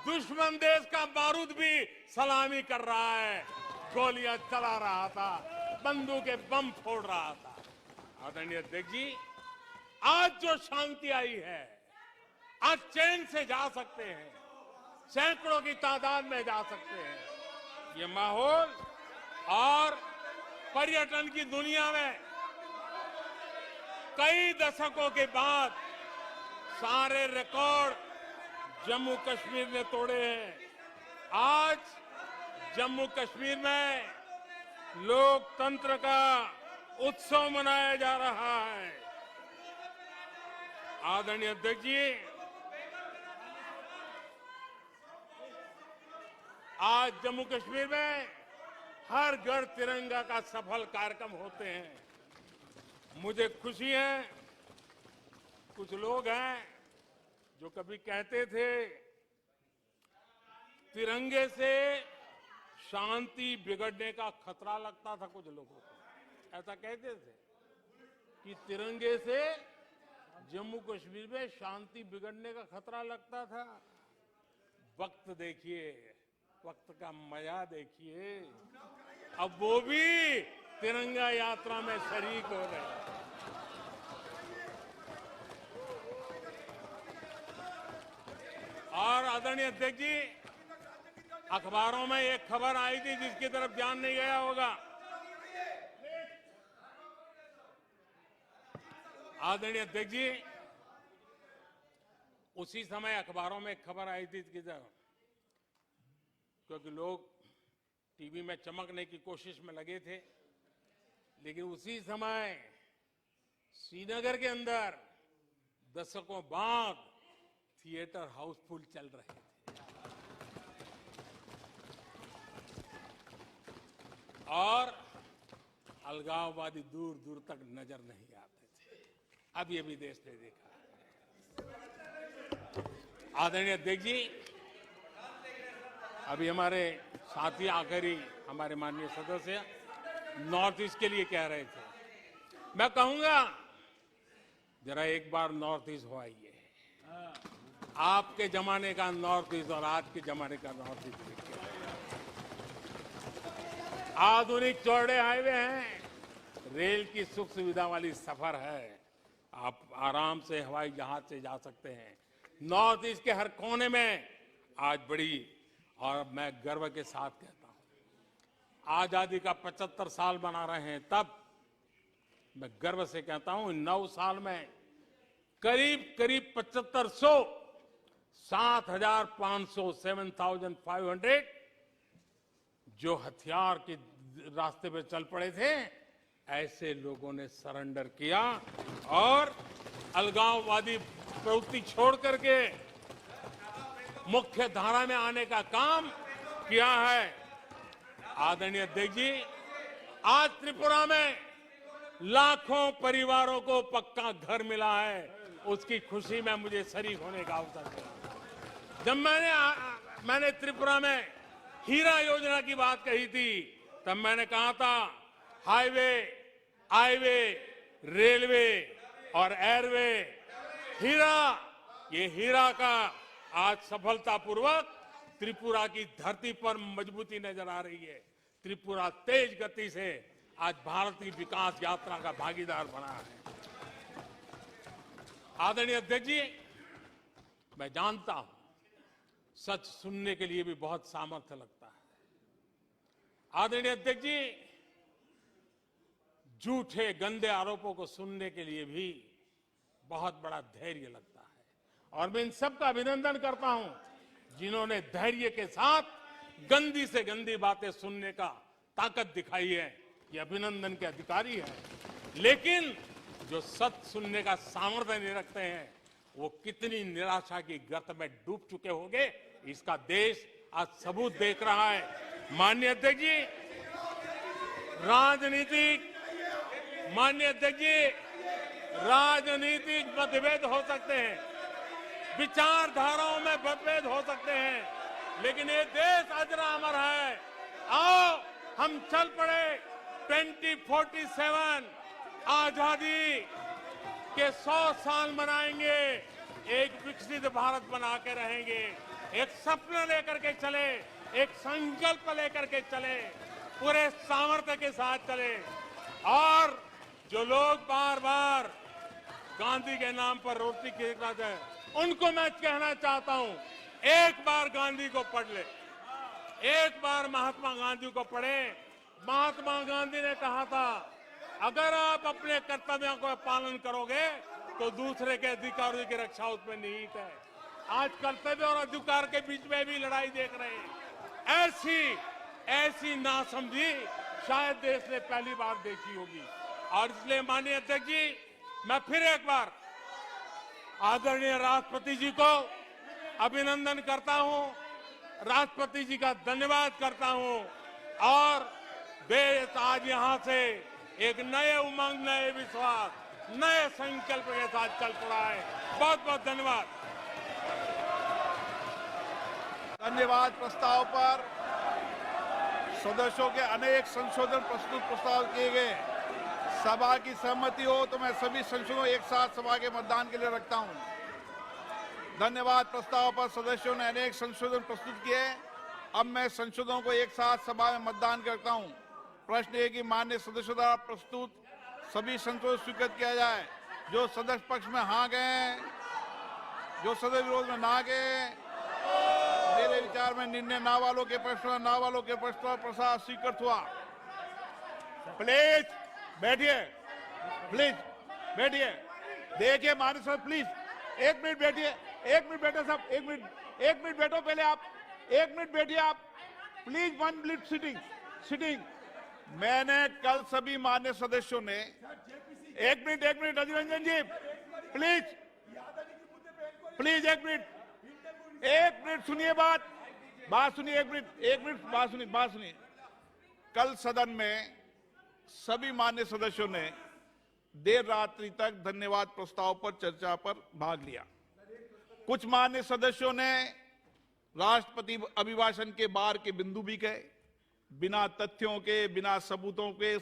दुश्मन देश का बारूद भी सलामी कर रहा है, गोलियां चला रहा था, बंदूकें बम फोड़ रहा था। आदरणीय अध्यक्ष जी, आज जो शांति आई है, आज चैन से जा सकते हैं, सैकड़ों की तादाद में जा सकते हैं। ये माहौल और पर्यटन की दुनिया में कई दशकों के बाद सारे रिकॉर्ड जम्मू कश्मीर ने तोड़े हैं। आज जम्मू कश्मीर में लोकतंत्र का उत्सव मनाया जा रहा है। आदरणीय अध्यक्ष जी, आज जम्मू कश्मीर में हर घर तिरंगा का सफल कार्यक्रम होते हैं। मुझे खुशी है, कुछ लोग हैं जो कभी कहते थे तिरंगे से शांति बिगड़ने का खतरा लगता था, कुछ लोगों को ऐसा कहते थे कि तिरंगे से जम्मू कश्मीर में शांति बिगड़ने का खतरा लगता था। वक्त देखिए, वक्त का मजा देखिए, अब वो भी तिरंगा यात्रा में शरीक हो रहे हैं। और आदरणीय अध्यक्ष जी, अखबारों में एक खबर आई थी जिसकी तरफ ध्यान नहीं गया होगा। आदरणीय अध्यक्ष जी, उसी समय अखबारों में एक खबर आई थी कि क्योंकि लोग टीवी में चमकने की कोशिश में लगे थे, लेकिन उसी समय श्रीनगर के अंदर दशकों बाद थिएटर हाउसफुल चल रहे थे। और अलगाववादी दूर दूर तक नजर नहीं आते थे। अब ये भी देश ने देखा। आदरणीय अध्यक्ष जी, अभी हमारे साथी आखिरी हमारे माननीय सदस्य नॉर्थ ईस्ट के लिए कह रहे थे। मैं कहूंगा जरा एक बार नॉर्थ ईस्ट हो आइए। आपके जमाने का नॉर्थ ईस्ट और आज के जमाने का नॉर्थ ईस्ट देखिए। आधुनिक चौड़े हाईवे हैं, रेल की सुख सुविधा वाली सफर है, आप आराम से हवाई जहाज से जा सकते हैं। नॉर्थ ईस्ट के हर कोने में आज बड़ी, और मैं गर्व के साथ कहता हूं, आजादी का 75 साल मना रहे हैं, तब मैं गर्व से कहता हूं 9 साल में करीब 7500, 7,500, 7,500 जो हथियार के रास्ते पे चल पड़े थे, ऐसे लोगों ने सरेंडर किया और अलगाववादी प्रवृत्ति छोड़ करके मुख्य धारा में आने का काम किया है। आदरणीय अध्यक्ष जी, आज त्रिपुरा में लाखों परिवारों को पक्का घर मिला है, उसकी खुशी में मुझे शरीक होने का अवसर मिला। जब मैंने त्रिपुरा में हीरा योजना की बात कही थी, तब मैंने कहा था हाईवे, हाईवे, रेलवे और एयरवे, हीरा, ये हीरा का आज सफलतापूर्वक त्रिपुरा की धरती पर मजबूती नजर आ रही है। त्रिपुरा तेज गति से आज भारत की विकास यात्रा का भागीदार बना है। आदरणीय अध्यक्ष जी, मैं जानता हूं सच सुनने के लिए भी बहुत सामर्थ्य लगता है। आदरणीय अध्यक्ष जी, झूठे गंदे आरोपों को सुनने के लिए भी बहुत बड़ा धैर्य लगता है, और मैं इन सबका अभिनंदन करता हूं जिन्होंने धैर्य के साथ गंदी से गंदी बातें सुनने का ताकत दिखाई है। ये अभिनंदन के अधिकारी हैं, लेकिन जो सत्य सुनने का सामर्थ्य नहीं रखते हैं वो कितनी निराशा की गर्त में डूब चुके होंगे, इसका देश आज सबूत देख रहा है। माननीय अध्यक्ष जी, राजनीतिक मतभेद हो सकते हैं, विचारधाराओं में मतभेद हो सकते हैं, लेकिन ये देश अजरा अमर है। आओ हम चल पड़े 2047 आजादी के 100 साल मनाएंगे, एक विकसित भारत बना के रहेंगे, एक सपना लेकर के चले, एक संकल्प लेकर के चले, पूरे सामर्थ्य के साथ चले। और जो लोग बार बार गांधी के नाम पर रोटी खिलाते हैं, उनको मैं कहना चाहता हूं, एक बार गांधी को पढ़ ले, एक बार महात्मा गांधी को पढ़े। महात्मा गांधी ने कहा था, अगर आप अपने कर्तव्यों को पालन करोगे तो दूसरे के अधिकारों की रक्षा उसमें निहित है। आज कर्तव्य और अधिकार के बीच में भी लड़ाई देख रहे हैं। ऐसी नासमझी शायद देश ने पहली बार देखी होगी। और इसलिए माननीय अध्यक्ष जी, मैं फिर एक बार आदरणीय राष्ट्रपति जी को अभिनंदन करता हूं, राष्ट्रपति जी का धन्यवाद करता हूं। और देश आज यहां से एक नए उमंग, नए विश्वास, नए संकल्प के साथ चल पड़ा है। बहुत बहुत धन्यवाद। धन्यवाद। प्रस्ताव पर सदस्यों के अनेक संशोधन प्रस्ताव किए गए। सभा की सहमति हो तो मैं सभी संशोधनों एक साथ सभा के मतदान के लिए रखता हूं। धन्यवाद। प्रस्ताव पर सदस्यों ने अनेक संशोधन प्रस्तुत किए। अब मैं संशोधनों को एक साथ सभा में मतदान करता हूं। प्रश्न है कि माननीय सदस्यों द्वारा प्रस्तुत सभी संशोधन स्वीकृत किया जाए। जो सदस्य पक्ष में हाँ गए, जो सदस्य विरोध में ना गए, मेरे विचार में निर्णय ना वालों के पक्ष में, ना वालों के पक्ष पर प्रसाद स्वीकृत हुआ। प्लीज बैठिए, प्लीज बैठिए। देखिए माननीय सदस्य, प्लीज एक मिनट बैठिए, एक मिनट बैठो सब, एक मिनट बैठो पहले आप, एक मिनट बैठिए आप, प्लीज 1 मिनट सिटिंग। मैंने कल सभी मान्य सदस्यों ने एक मिनट अजीत रंजन जी, प्लीज एक मिनट सुनिए, बात सुनिए, एक मिनट बात सुनिए। कल सदन में सभी मान्य सदस्यों ने देर रात्रि तक धन्यवाद प्रस्ताव पर चर्चा पर भाग लिया। कुछ मान्य सदस्यों ने राष्ट्रपति अभिभाषण के बाहर के बिंदु भी कहे, बिना तथ्यों के, बिना सबूतों के।